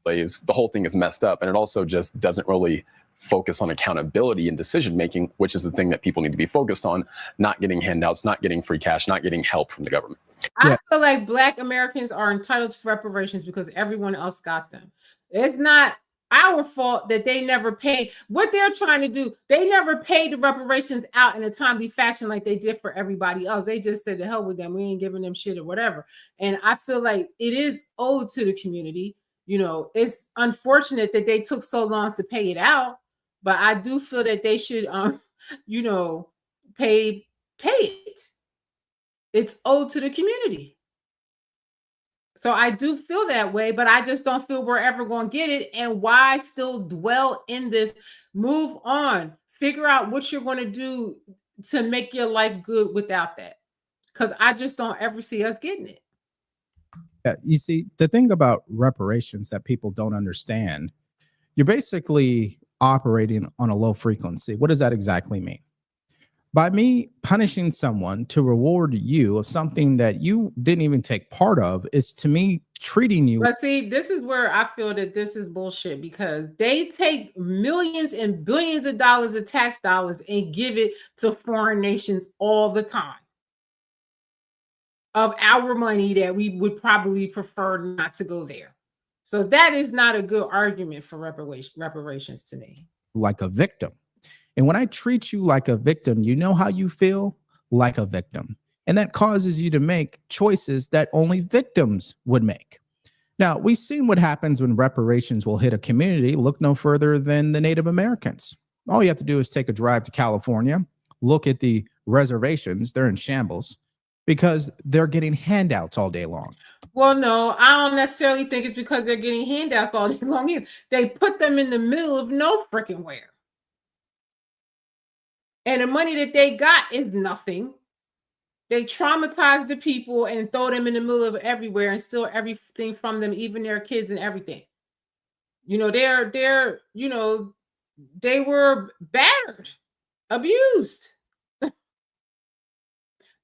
O: Slaves, the whole thing is messed up, and it also just doesn't really focus on accountability and decision making, which is the thing that people need to be focused on, not getting handouts, not getting free cash, not getting help from the government.
A: I feel like Black Americans are entitled to reparations because everyone else got them. It's not our fault that they never paid. What they're trying to do, they never paid the reparations out in a timely fashion like they did for everybody else. They just said, the hell with them. We ain't giving them shit or whatever. And I feel like it is owed to the community. It's unfortunate that they took so long to pay it out, but I do feel that they should, pay it. It's owed to the community. So I do feel that way, but I just don't feel we're ever going to get it. And why still dwell in this? Move on. Figure out what you're going to do to make your life good without that. Because I just don't ever see us getting it.
B: Yeah, you see, the thing about reparations that people don't understand, you're basically operating on a low frequency. What does that exactly mean? By me punishing someone to reward you of something that you didn't even take part of is, to me, treating you.
A: But see, this is where I feel that this is bullshit, because they take millions and billions of dollars of tax dollars and give it to foreign nations all the time of our money that we would probably prefer not to go there. So that is not a good argument for reparations to me.
B: Like a victim. And when I treat you like a victim, you know how you feel? Like a victim. And that causes you to make choices that only victims would make. Now, we've seen what happens when reparations will hit a community. Look no further than the Native Americans. All you have to do is take a drive to California, look at the reservations. They're in shambles because they're getting handouts all day long.
A: Well, no, I don't necessarily think it's because they're getting handouts all day long either. They put them in the middle of no freaking where. And the money that they got is nothing. They traumatize the people and throw them in the middle of everywhere and steal everything from them, even their kids and everything. They were battered, abused.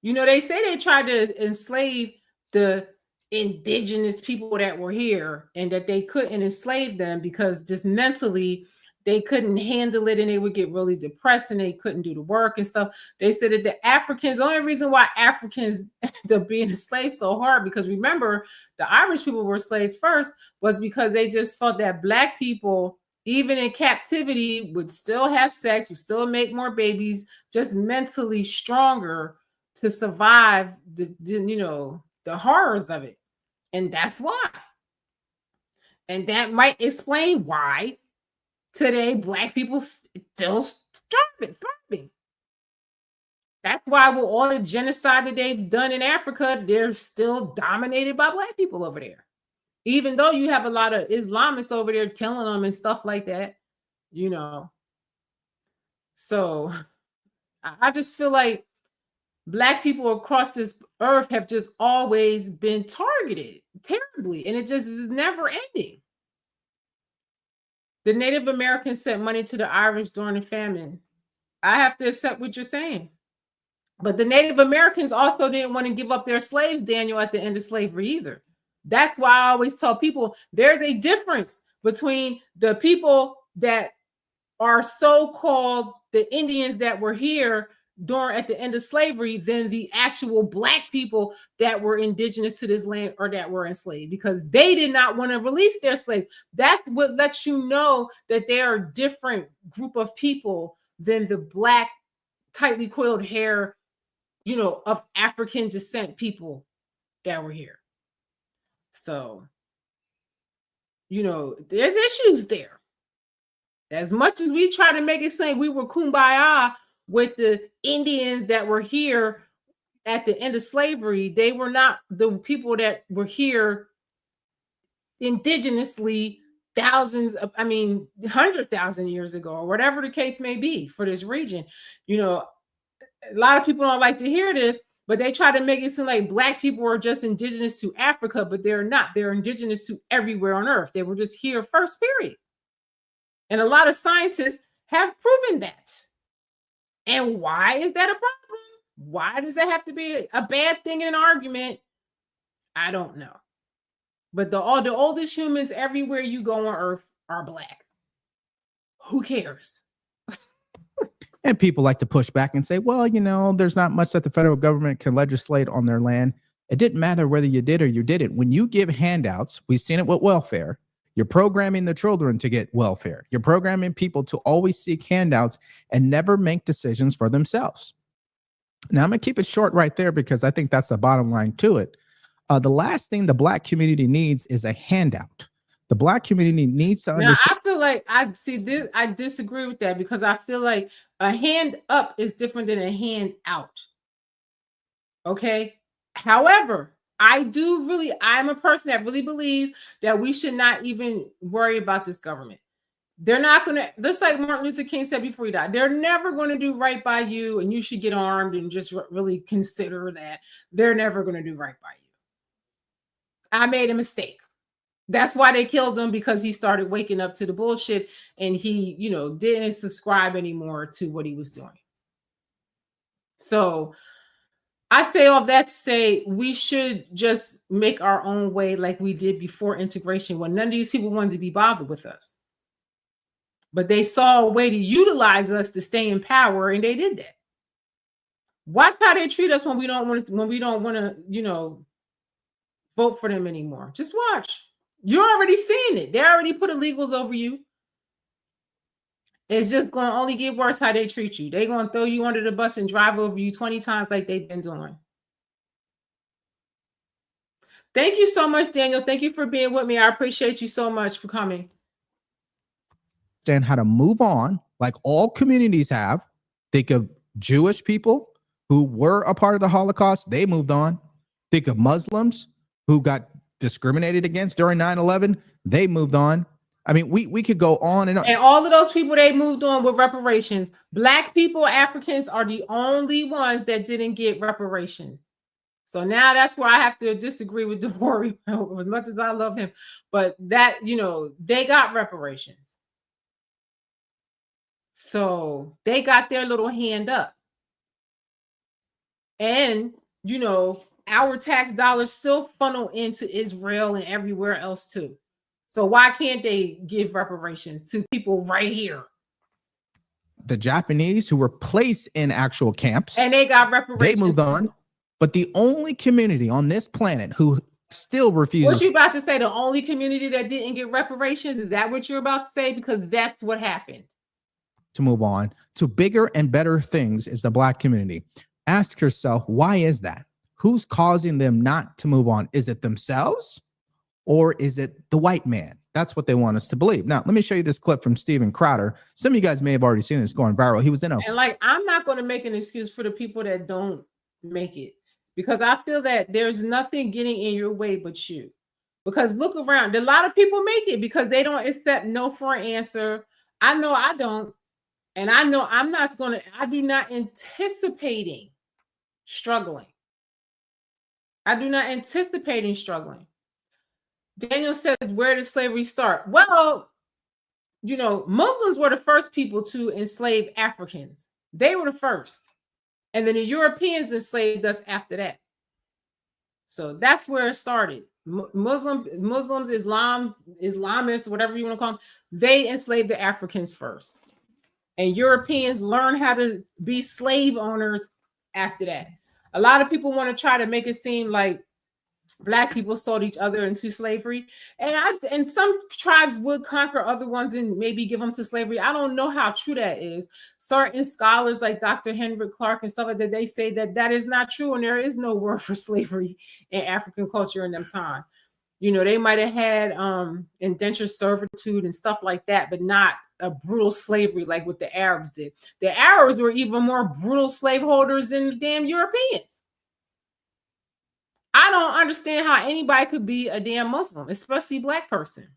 A: They say they tried to enslave the indigenous people that were here and that they couldn't enslave them because just mentally they couldn't handle it and they would get really depressed and they couldn't do the work and stuff. They said that the Africans, the only reason why Africans end up being enslaved so hard, because remember, the Irish people were slaves first, was because they just felt that Black people, even in captivity, would still have sex, would still make more babies, just mentally stronger to survive the horrors of it. And that's why. And that might explain why today Black people still thriving. That's why with all the genocide that they've done in Africa, they're still dominated by Black people over there. Even though you have a lot of Islamists over there killing them and stuff like that, So I just feel like Black people across this earth have just always been targeted terribly, and it just is never ending. The Native Americans sent money to the Irish during the famine. I have to accept what you're saying. But the Native Americans also didn't want to give up their slaves, Daniel, at the end of slavery either. That's why I always tell people there's a difference between the people that are so-called the Indians that were here at the end of slavery than the actual Black people that were indigenous to this land or that were enslaved, because they did not want to release their slaves. That's what lets you know that they are a different group of people than the Black tightly coiled hair, you know, of African descent people that were here. So, you know, there's issues there. As much as we try to make it seem we were kumbaya with the Indians that were here at the end of slavery, they were not the people that were here indigenously thousands of, 100,000 years ago, or whatever the case may be for this region. You know, a lot of people don't like to hear this, but they try to make it seem like Black people are just indigenous to Africa, but they're not. They're indigenous to everywhere on earth. They were just here first, period. And a lot of scientists have proven that. And why is that a problem? Why does that have to be a bad thing in an argument? I don't know. But the oldest humans everywhere you go on earth are Black. Who cares?
B: And people like to push back and say, well, you know, there's not much that the federal government can legislate on their land. It didn't matter whether you did or you didn't. When you give handouts, we've seen it with welfare. You're programming the children to get welfare. You're programming people to always seek handouts and never make decisions for themselves. Now, I'm going to keep it short right there because I think that's the bottom line to it. The last thing the Black community needs is a handout. The Black community needs to understand.
A: Now, I feel like I disagree with that, because I feel like a hand up is different than a hand out. Okay. However, I'm a person that really believes that we should not even worry about this government. They're not going to, just like Martin Luther King said before he died, they're never going to do right by you, and you should get armed and just really consider that. They're never going to do right by you. I made a mistake. That's why they killed him, because he started waking up to the bullshit, and he, you know, didn't subscribe anymore to what he was doing. So I say all that to say we should just make our own way like we did before integration, when none of these people wanted to be bothered with us. But they saw a way to utilize us to stay in power, and they did that. Watch how they treat us when we don't want to, you know, vote for them anymore. Just watch. You're already seeing it. They already put illegals over you. It's just going to only get worse how they treat you. They're going to throw you under the bus and drive over you 20 times like they've been doing. Thank you so much, Daniel. Thank you for being with me. I appreciate you so much for coming.
B: Understand how to move on, like all communities have. Think of Jewish people who were a part of the Holocaust. They moved on. Think of Muslims who got discriminated against during 9/11. They moved on. I mean, we could go on and on.
A: And all of those people, they moved on with reparations. Black people, Africans are the only ones that didn't get reparations. So now that's where I have to disagree with DeVore, as much as I love him. But that, you know, they got reparations. So they got their little hand up. And, you know, our tax dollars still funnel into Israel and everywhere else too. So why can't they give reparations to people right here?
B: The Japanese who were placed in actual camps,
A: and they got reparations.
B: They moved on. But the only community on this planet who still refuses.
A: What you about to say? The only community that didn't get reparations? Is that what you're about to say? Because that's what happened.
B: To move on to bigger and better things is the Black community. Ask yourself, why is that? Who's causing them not to move on? Is it themselves or is it the white man? That's what they want us to believe. Now, let me show you this clip from Steven Crowder. Some of you guys may have already seen this going viral. He was in a...
A: And like, I'm not going to make an excuse for the people that don't make it, because I feel that there's nothing getting in your way but you. Because look around, a lot of people make it because they don't accept no for an answer. I know I don't. And I know I'm not going to, I do not anticipating struggling. I do not anticipating struggling. Daniel says, where did slavery start? Well, you know, Muslims were the first people to enslave Africans. They were the first. And then the Europeans enslaved us after that. So that's where it started. Muslims, Islamists, whatever you want to call them, they enslaved the Africans first. And Europeans learned how to be slave owners after that. A lot of people want to try to make it seem like Black people sold each other into slavery, and some tribes would conquer other ones and maybe give them to slavery. I don't know how true that is. Certain scholars like Dr. Henrik Clark and stuff like that, they say that that is not true, and there is no word for slavery in African culture in them time. You know, they might have had indentured servitude and stuff like that, but not a brutal slavery like what the Arabs did. The Arabs were even more brutal slaveholders than the damn Europeans. I don't understand how anybody could be a damn Muslim, especially Black person.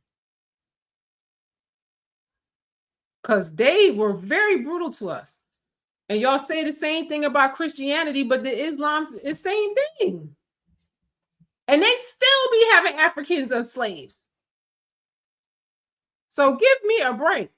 A: Because they were very brutal to us. And y'all say the same thing about Christianity, but the Islam's the same thing. And they still be having Africans as slaves. So give me a break.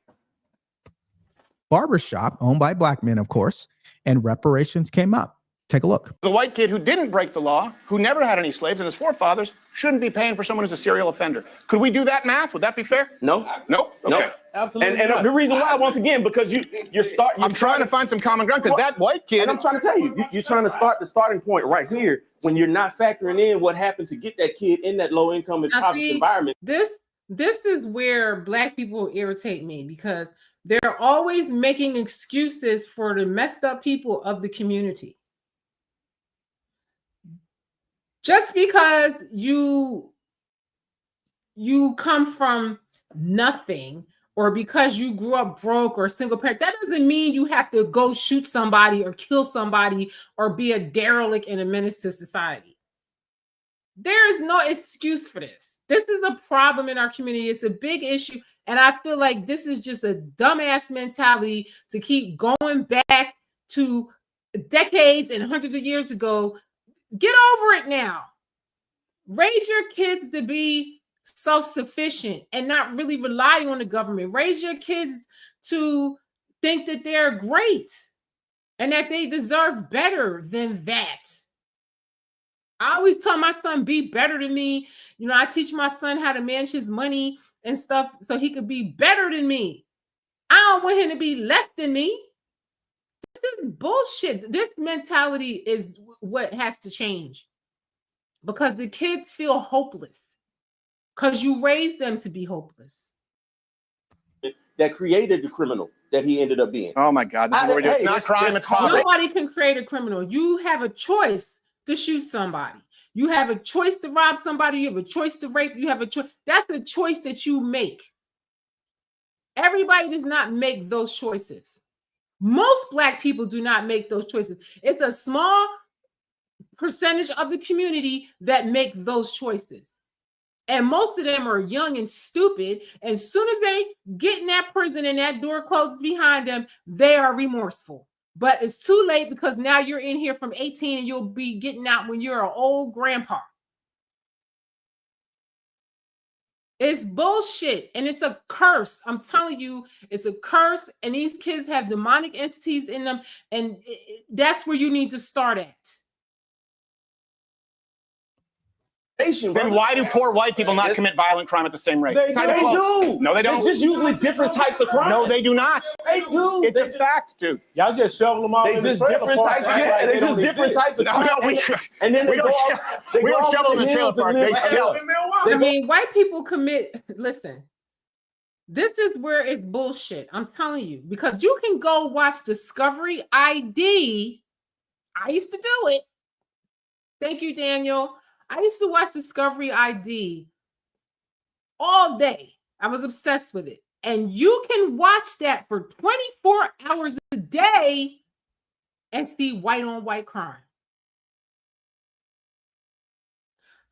B: Barbershop owned by Black men, of course, and reparations came up. Take a look.
P: The white kid who didn't break the law, who never had any slaves, and his forefathers shouldn't be paying for someone who's a serial offender. Could we do that math? Would that be fair?
Q: No.
P: No? Okay.
Q: No. Absolutely. And the reason why, once again, because
P: I'm trying to find some common ground, because that white kid.
Q: And I'm trying to tell you, you're trying to start the starting point right here when you're not factoring in what happened to get that kid in that low income and poverty environment.
A: This is where Black people irritate me, because they're always making excuses for the messed up people of the community. Just because you come from nothing, or because you grew up broke or single parent, that doesn't mean you have to go shoot somebody or kill somebody or be a derelict and a menace to society. There is no excuse for this. This is a problem in our community. It's a big issue. And I feel like this is just a dumbass mentality to keep going back to decades and hundreds of years ago. Get over it now. Raise your kids to be self-sufficient and not really rely on the government. Raise your kids to think that they're great and that they deserve better than that. I always tell my son, be better than me. You know, I teach my son how to manage his money and stuff so he could be better than me. I don't want him to be less than me. This is bullshit. This mentality is what has to change, because the kids feel hopeless because you raised them to be hopeless.
Q: That created the criminal that he ended up being.
P: Oh my God, this is what we do. It's not crime, it's poverty.
A: Nobody can create a criminal. You have a choice to shoot somebody. You have a choice to rob somebody. You have a choice to rape. You have a choice. That's the choice that you make. Everybody does not make those choices. Most Black people do not make those choices. It's a small percentage of the community that make those choices. And most of them are young and stupid. As soon as they get in that prison and that door closes behind them, they are remorseful. But it's too late, because now you're in here from 18 and you'll be getting out when you're an old grandpa. It's bullshit, and it's a curse. I'm telling you, it's a curse, and these kids have demonic entities in them, and that's where you need to start at.
P: Then why do poor white people not commit violent crime at the same rate?
Q: They do.
P: No, they don't.
Q: It's just usually different types of crime.
P: No, they do not.
Q: They do.
P: It's a fact, dude.
Q: Y'all just shovel them all. They just different types. Yeah, they just different types of crime. And then we don't
P: shovel them in trailer park. They sell.
A: I mean, white people commit. Listen, this is where it's bullshit. I'm telling you, because you can go watch Discovery ID. I used to do it. Thank you, Daniel. I used to watch Discovery ID all day. I was obsessed with it. And you can watch that for 24 hours a day and see white on white crime.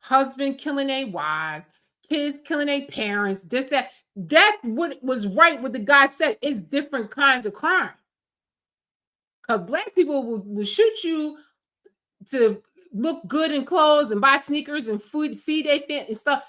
A: Husband killing their wives, kids killing their parents, this, that. That's what was right, what the guy said. It's different kinds of crime. Because Black people will shoot you to look good in clothes and buy sneakers and feed their family and stuff.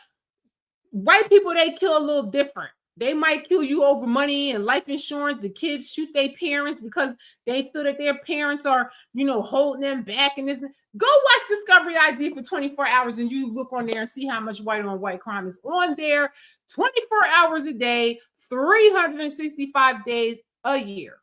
A: White people, they kill a little different. They might kill you over money and life insurance. The kids shoot their parents because they feel that their parents are, you know, holding them back. And this. Go watch Discovery ID for 24 hours and you look on there and see how much white on white crime is on there 24 hours a day, 365 days a year.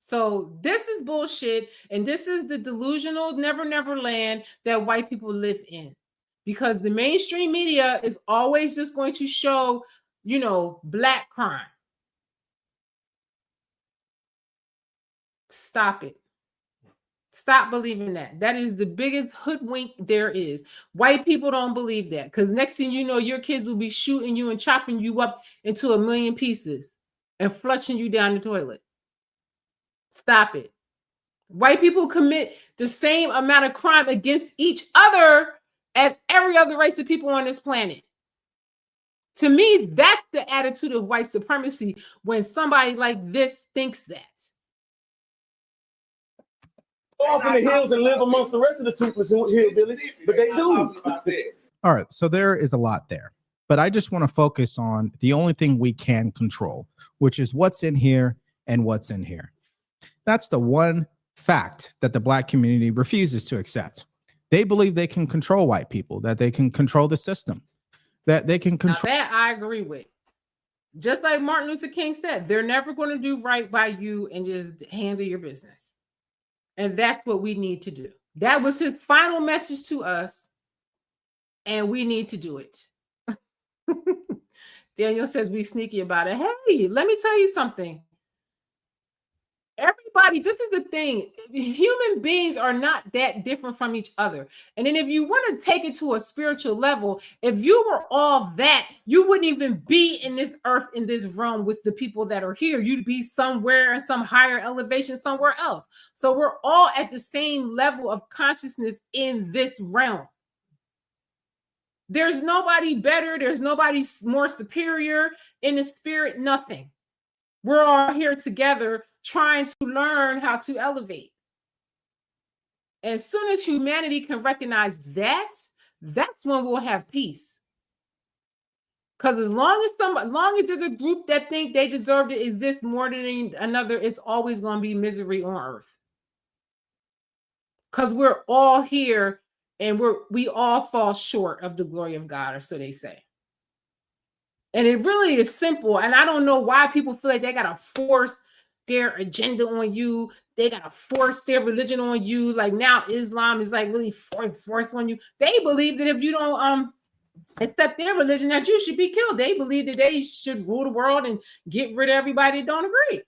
A: So this is bullshit, and this is the delusional never land that white people live in, because the mainstream media is always just going to show, you know, black crime. Stop it. Stop believing that. That is the biggest hoodwink there is. White people don't believe that, because next thing you know, your kids will be shooting you and chopping you up into a million pieces and flushing you down the toilet. Stop it. White people commit the same amount of crime against each other as every other race of people on this planet. To me, that's the attitude of white supremacy, when somebody like this thinks that.
Q: Off in the hills and live amongst the rest of the toothless hillbillies, but they do.
B: All right, so there is a lot there, but I just want to focus on the only thing we can control, which is what's in here and what's in here. That's the one fact that the black community refuses to accept. They believe they can control white people, that they can control the system, that they can control.
A: Now that I agree with. Just like Martin Luther King said, they're never going to do right by you and just handle your business. And that's what we need to do. That was his final message to us, and we need to do it. Daniel says we sneaky about it. Hey, let me tell you something. Everybody, this is the thing. Human beings are not that different from each other. And then if you want to take it to a spiritual level, if you were all that, you wouldn't even be in this earth, in this realm with the people that are here. You'd be somewhere in some higher elevation somewhere else. So we're all at the same level of consciousness in this realm. There's nobody better. There's nobody more superior in the spirit, nothing. We're all here together trying to learn how to elevate. As soon as humanity can recognize that, that's when we'll have peace. Because as long as there's a group that think they deserve to exist more than another, it's always going to be misery on earth. Because we're all here and we all fall short of the glory of God, or so they say. And it really is simple. And I don't know why people feel like they got to force their agenda on you. They got to force their religion on you. Like now Islam is like really forced on you. They believe that if you don't accept their religion, that you should be killed. They believe that they should rule the world and get rid of everybody that don't agree.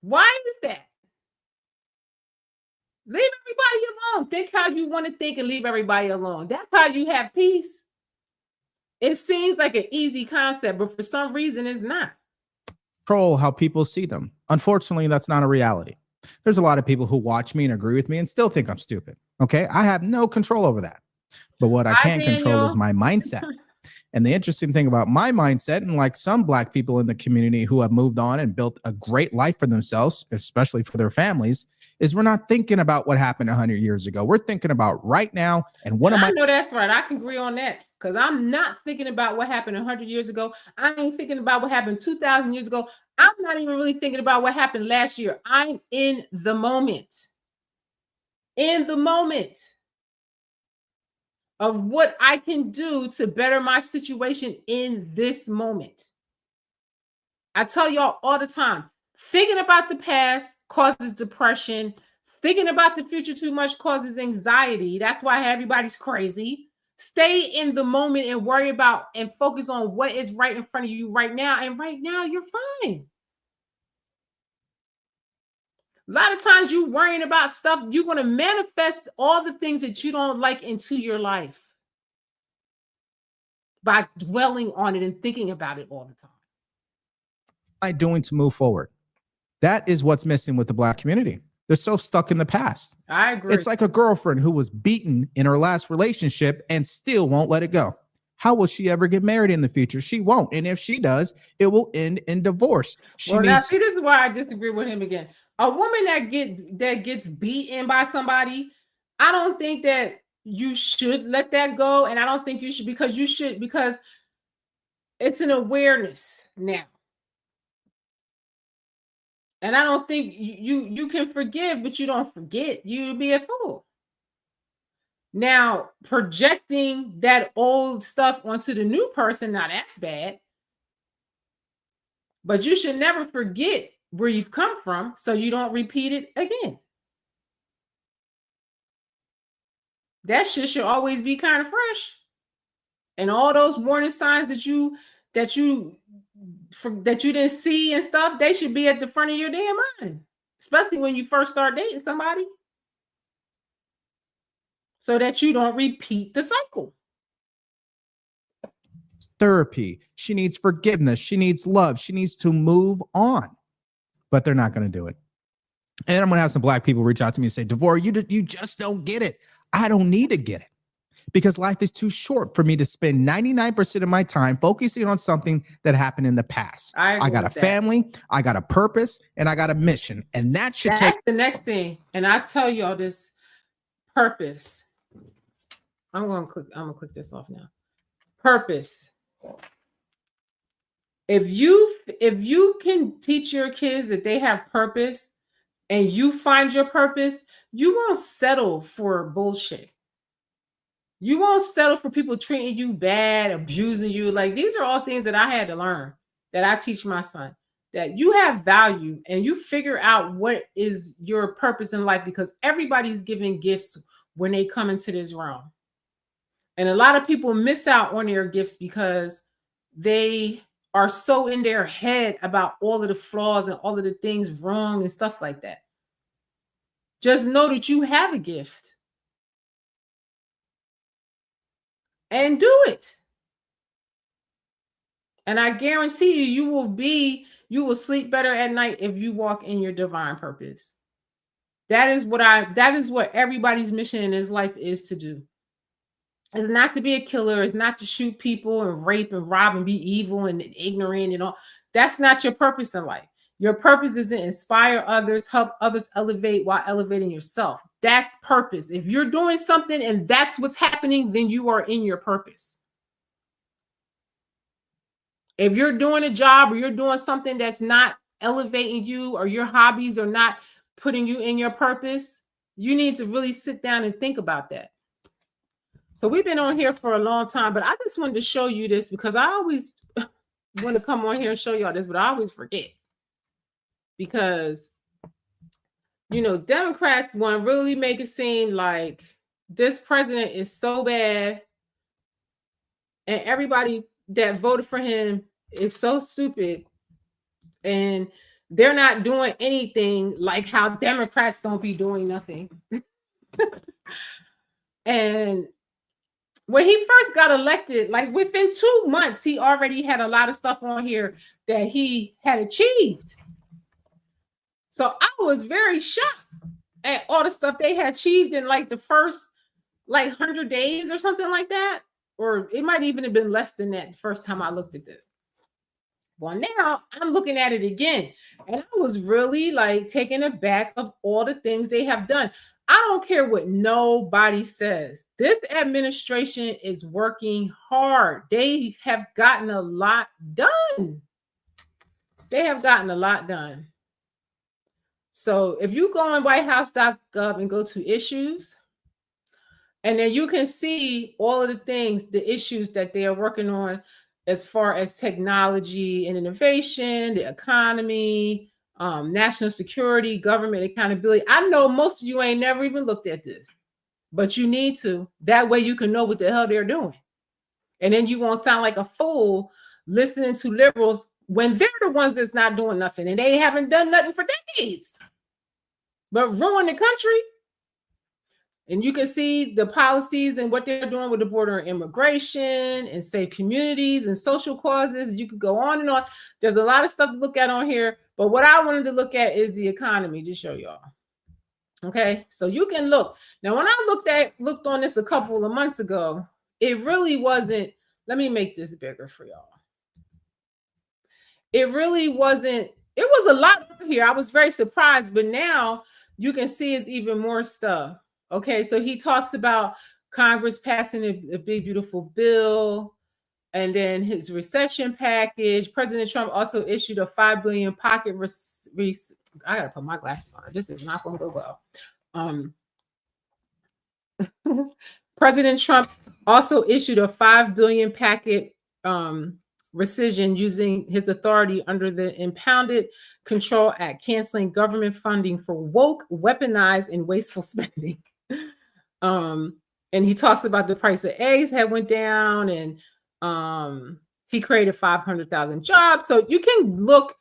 A: Why is that? Leave everybody alone. Think how you want to think and leave everybody alone. That's how you have peace. It seems like an easy concept, but for some reason it's not.
B: Control how people see them. Unfortunately, that's not a reality. There's a lot of people who watch me and agree with me and still think I'm stupid. Okay, I have no control over that. But what I can control is my mindset. And the interesting thing about my mindset, and like some black people in the community who have moved on and built a great life for themselves, especially for their families, is we're not thinking about what happened 100 years ago. We're thinking about right now. And what am I?
A: I know that's right. I can agree on that, because I'm not thinking about what happened 100 years ago. I ain't thinking about what happened 2,000 years ago. I'm not even really thinking about what happened last year. I'm in the moment. In the moment of what I can do to better my situation in this moment. I tell y'all all the time, thinking about the past causes depression. Thinking about the future too much causes anxiety. That's why everybody's crazy. Stay in the moment and worry about and focus on what is right in front of you right now. And right now, you're fine. A lot of times you're worrying about stuff, you're going to manifest all the things that you don't like into your life by dwelling on it and thinking about it all the time.
B: What am I doing to move forward? That is what's missing with the black community. They're so stuck in the past.
A: I agree.
B: It's like a girlfriend who was beaten in her last relationship and still won't let it go. How will she ever get married in the future? She won't. And if she does, it will end in divorce.
A: Now, see, this is why I disagree with him again. A woman that gets beaten by somebody, I don't think that you should let that go. And I don't think you should, because it's an awareness now. And I don't think you can forgive, but you don't forget. You'd be a fool. Now, projecting that old stuff onto the new person, now that's bad. But you should never forget where you've come from so you don't repeat it again. That shit should always be kind of fresh. And all those warning signs that you didn't see and stuff, they should be at the front of your damn mind, especially when you first start dating somebody, so that you don't repeat the cycle.
B: Therapy. She needs forgiveness. She needs love. She needs to move on, but they're not going to do it. And I'm going to have some black people reach out to me and say, Devor, you just don't get it. I don't need to get it, because life is too short for me to spend 99% of my time focusing on something that happened in the past. I got a family, I got a purpose, and I got a mission. And that's
A: the next thing. And I tell y'all this purpose. I'm gonna click this off now. Purpose. If you can teach your kids that they have purpose and you find your purpose, you won't settle for bullshit. You won't settle for people treating you bad, abusing you. Like, these are all things that I had to learn, that I teach my son, that you have value and you figure out what is your purpose in life, because everybody's giving gifts when they come into this realm. And a lot of people miss out on their gifts because they are so in their head about all of the flaws and all of the things wrong and stuff like that. Just know that you have a gift and do it. And I guarantee you will sleep better at night if you walk in your divine purpose. That is what everybody's mission in this life is to do. It's not to be a killer. It's not to shoot people and rape and rob and be evil and ignorant and all. That's not your purpose in life. Your purpose is to inspire others, help others elevate while elevating yourself. That's purpose. If you're doing something and that's what's happening, then you are in your purpose. If you're doing a job or you're doing something that's not elevating you, or your hobbies are not putting you in your purpose, you need to really sit down and think about that. So we've been on here for a long time, but I just wanted to show you this because I always want to come on here and show y'all this, but I always forget. Because, Democrats want to really make it seem like this president is so bad and everybody that voted for him is so stupid and they're not doing anything, like how Democrats don't be doing nothing. And when he first got elected, like within 2 months, he already had a lot of stuff on here that he had achieved. So I was very shocked at all the stuff they had achieved in like the first 100 days or something like that. Or it might even have been less than that the first time I looked at this. Well, now I'm looking at it again, and I was really taken aback of all the things they have done. I don't care what nobody says. This administration is working hard. They have gotten a lot done. They have gotten a lot done. So if you go on whitehouse.gov and go to issues, and then you can see all of the things, the issues that they are working on as far as technology and innovation, the economy, national security, government accountability. I know most of you ain't never even looked at this, but you need to. That way you can know what the hell they're doing. And then you won't sound like a fool listening to liberals when they're the ones that's not doing nothing and they haven't done nothing for decades, but ruin the country. And you can see the policies and what they're doing with the border and immigration and safe communities and social causes. You could go on and on. There's a lot of stuff to look at on here. But what I wanted to look at is the economy, to show y'all. Okay, so you can look. Now, when I looked on this a couple of months ago, it really wasn't. Let me make this bigger for y'all. It really wasn't. It was a lot here. I was very surprised. But now you can see it's even more stuff. Okay, so he talks about Congress passing a big, beautiful bill, and then his recession package. President Trump also issued a $5 billion pocket. I gotta put my glasses on. This is not going to go well. President Trump also issued a $5 billion rescission using his authority under the Impounded Control Act, canceling government funding for woke, weaponized, and wasteful spending. And he talks about the price of eggs had went down, and he created 500,000 jobs. So you can look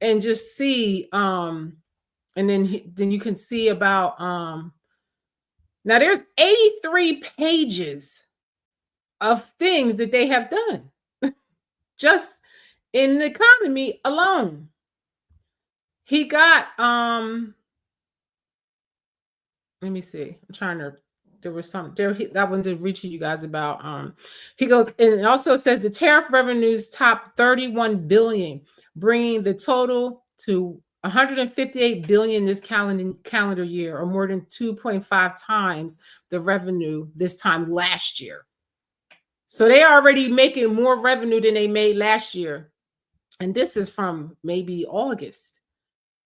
A: and just see, and then you can see about now there's 83 pages of things that they have done just in the economy alone. He got let me see. I'm trying to. There was some there. That one did reach you guys about. He goes, and it also says the tariff revenues top 31 billion, bringing the total to 158 billion this calendar year, or more than 2.5 times the revenue this time last year. So they are already making more revenue than they made last year, and this is from maybe August.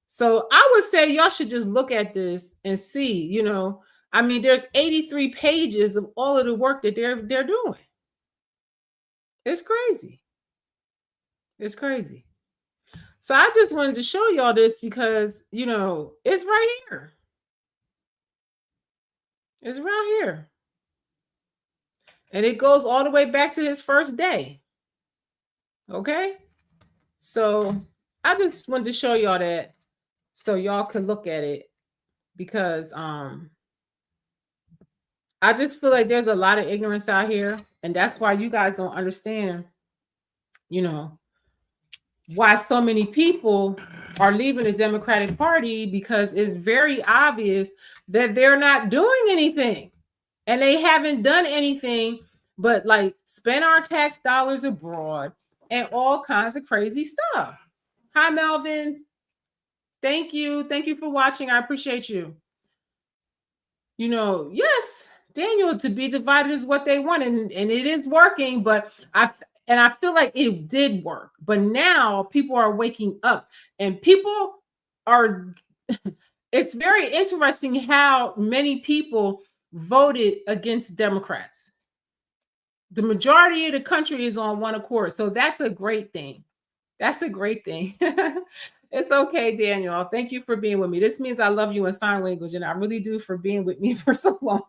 A: So I would say y'all should just look at this and see, you know, I mean, there's 83 pages of all of the work that they're doing. It's crazy. It's crazy. So I just wanted to show y'all this because, you know, it's right here. It's right here. And it goes all the way back to his first day. Okay? So I just wanted to show y'all that so y'all could look at it, because I just feel like there's a lot of ignorance out here, and that's why you guys don't understand, you know, why so many people are leaving the Democratic Party, because it's very obvious that they're not doing anything, and they haven't done anything but like spend our tax dollars abroad and all kinds of crazy stuff. Hi, Melvin. Thank you. Thank you for watching. I appreciate you. You know, yes, Daniel, to be divided is what they want, and it is working, but I feel like it did work. But now people are waking up, and people are it's very interesting how many people voted against Democrats. The majority of the country is on one accord. So that's a great thing. That's a great thing. It's okay, Daniel. Thank you for being with me. This means I love you in sign language, and I really do, for being with me for so long.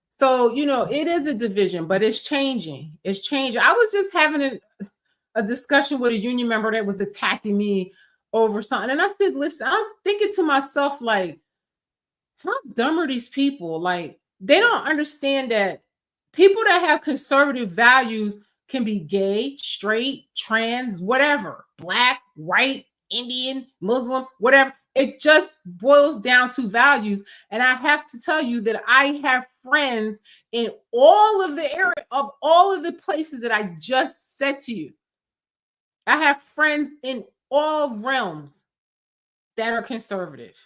A: So, you know, it is a division, but it's changing. It's changing. I was just having a discussion with a union member that was attacking me over something. And I said, listen, I'm thinking to myself, like, how dumb are these people? Like, they don't understand that people that have conservative values can be gay, straight, trans, whatever, black, white, Indian, Muslim, whatever. It just boils down to values. And I have to tell you that I have friends in all of the area of all of the places that I just said to you. I have friends in all realms that are conservative.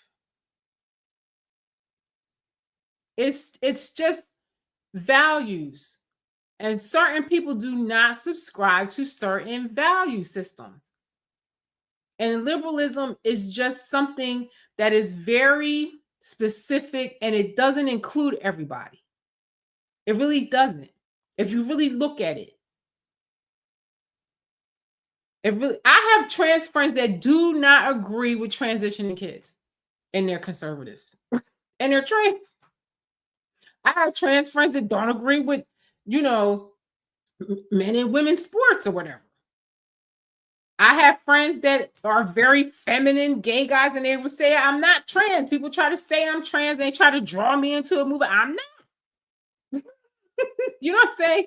A: It's just values. And certain people do not subscribe to certain value systems. And liberalism is just something that is very specific, and it doesn't include everybody. It really doesn't. If you really look at it. I have trans friends that do not agree with transitioning kids, and they're conservatives. And they're trans. I have trans friends that don't agree with, you know, men and women's sports or whatever. I have friends that are very feminine gay guys, and they will say, I'm not trans. People try to say I'm trans. They try to draw me into a movie. I'm not. You know what I'm saying?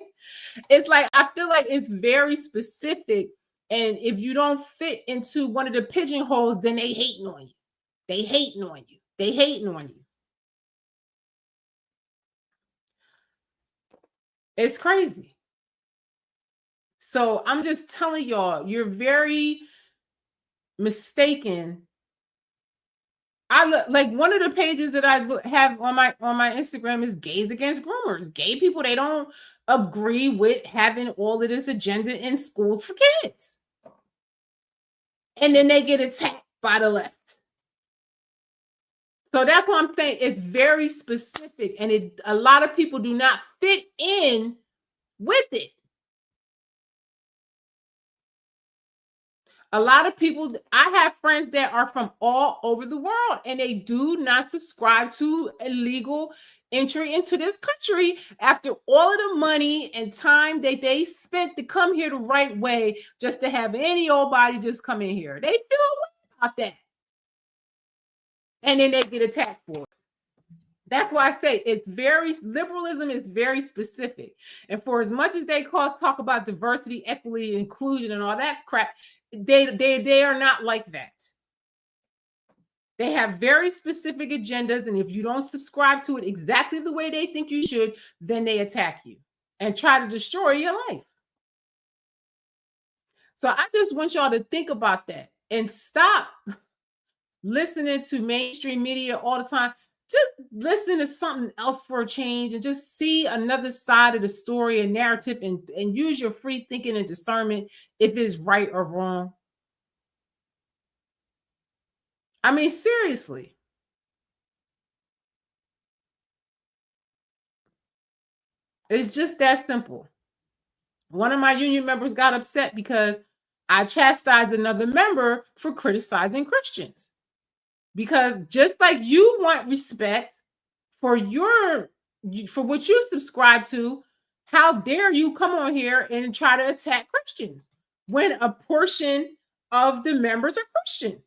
A: It's like, I feel like it's very specific. And if you don't fit into one of the pigeonholes, then they hating on you. They hating on you. They hating on you. It's crazy. So I'm just telling y'all, you're very mistaken. I look like one of the pages that I have on my Instagram is gays against groomers. Gay people, they don't agree with having all of this agenda in schools for kids. And then they get attacked by the left. So that's what I'm saying. It's very specific, and a lot of people do not fit in with it. A lot of people, I have friends that are from all over the world, and they do not subscribe to illegal entry into this country after all of the money and time that they spent to come here the right way, just to have any old body just come in here. They feel way about that. And then they get attacked for it. That's why I say liberalism is very specific. And for as much as they talk about diversity, equity, inclusion, and all that crap, they are not like that. They have very specific agendas, and if you don't subscribe to it exactly the way they think you should, then they attack you and try to destroy your life. So I just want y'all to think about that and stop listening to mainstream media all the time. Just listen to something else for a change and just see another side of the story and narrative, and use your free thinking and discernment if it's right or wrong. I mean, seriously. It's just that simple. One of my union members got upset because I chastised another member for criticizing Christians. Because just like you want respect for what you subscribe to, how dare you come on here and try to attack Christians when a portion of the members are Christian?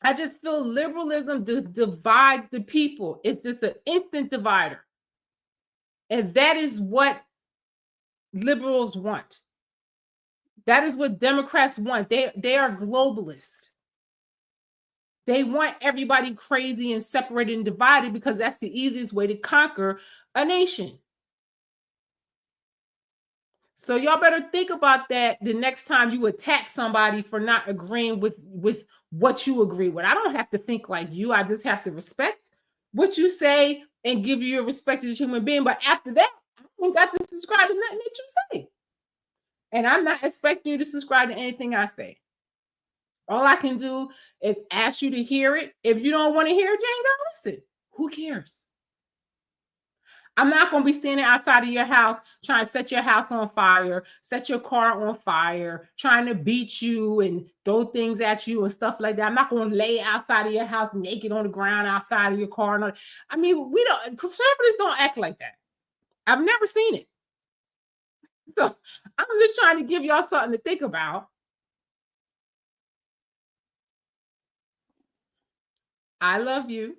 A: I just feel liberalism divides the people. It's just an instant divider. And that is what liberals want. That is what Democrats want. They are globalists. They want everybody crazy and separated and divided because that's the easiest way to conquer a nation. So y'all better think about that the next time you attack somebody for not agreeing with what you agree with. I don't have to think like you. I just have to respect what you say and give you your respect as a human being. But after that, I don't got to subscribe to nothing that you say. And I'm not expecting you to subscribe to anything I say. All I can do is ask you to hear it. If you don't want to hear it, you ain't gotta listen. Who cares? I'm not going to be standing outside of your house trying to set your house on fire, set your car on fire, trying to beat you and throw things at you and stuff like that. I'm not going to lay outside of your house naked on the ground outside of your car. I mean, conservatives don't act like that. I've never seen it. So I'm just trying to give y'all something to think about. I love you.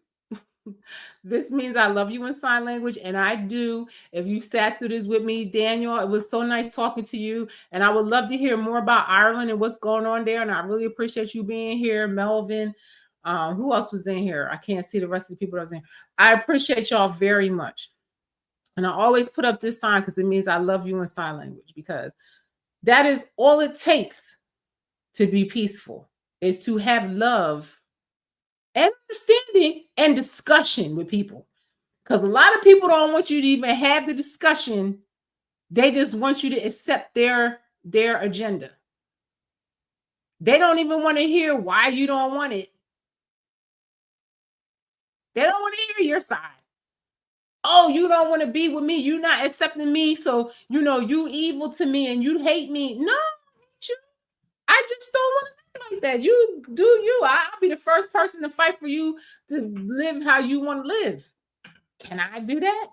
A: This means I love you in sign language, and I do. If you sat through this with me, Daniel, it was so nice talking to you, and I would love to hear more about Ireland and what's going on there, and I really appreciate you being here, Melvin. Who else was in here? I can't see the rest of the people that was in here. I appreciate y'all very much, and I always put up this sign because it means I love you in sign language, because that is all it takes to be peaceful, is to have love and understanding and discussion with people. Because a lot of people don't want you to even have the discussion. They just want you to accept their agenda. They don't even want to hear why you don't want it. They don't want to hear your side. Oh, you don't want to be with me. You're not accepting me. So, you evil to me and you hate me. No, I just don't want to live like that. You do you. I'll be the first person to fight for you to live how you want to live. Can I do that?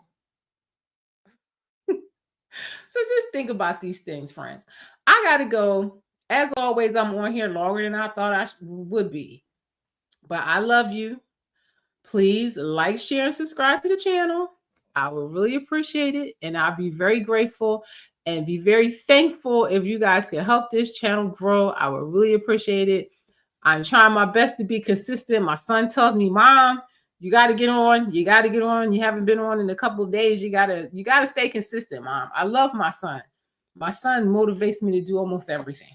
A: So just think about these things, friends. I got to go. As always, I'm on here longer than I thought I would be. But I love you. Please like, share, and subscribe to the channel. I would really appreciate it. And I'll be very grateful and be very thankful if you guys can help this channel grow. I would really appreciate it. I'm trying my best to be consistent. My son tells me, Mom, you got to get on. You got to get on. You haven't been on in a couple of days. You got to stay consistent, Mom. I love my son. My son motivates me to do almost everything.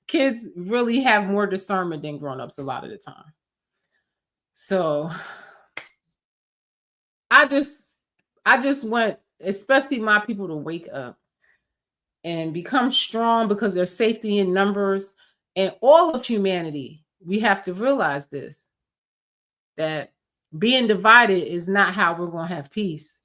A: Kids really have more discernment than grown-ups a lot of the time. So I just want, especially my people, to wake up and become strong, because there's safety in numbers. And all of humanity, we have to realize this, that being divided is not how we're going to have peace.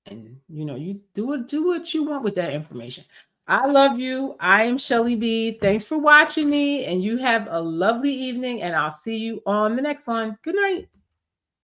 A: And you do what you want with that information. I love you. I am Shelly B. Thanks for watching me, and you have a lovely evening, and I'll see you on the next one. Good night.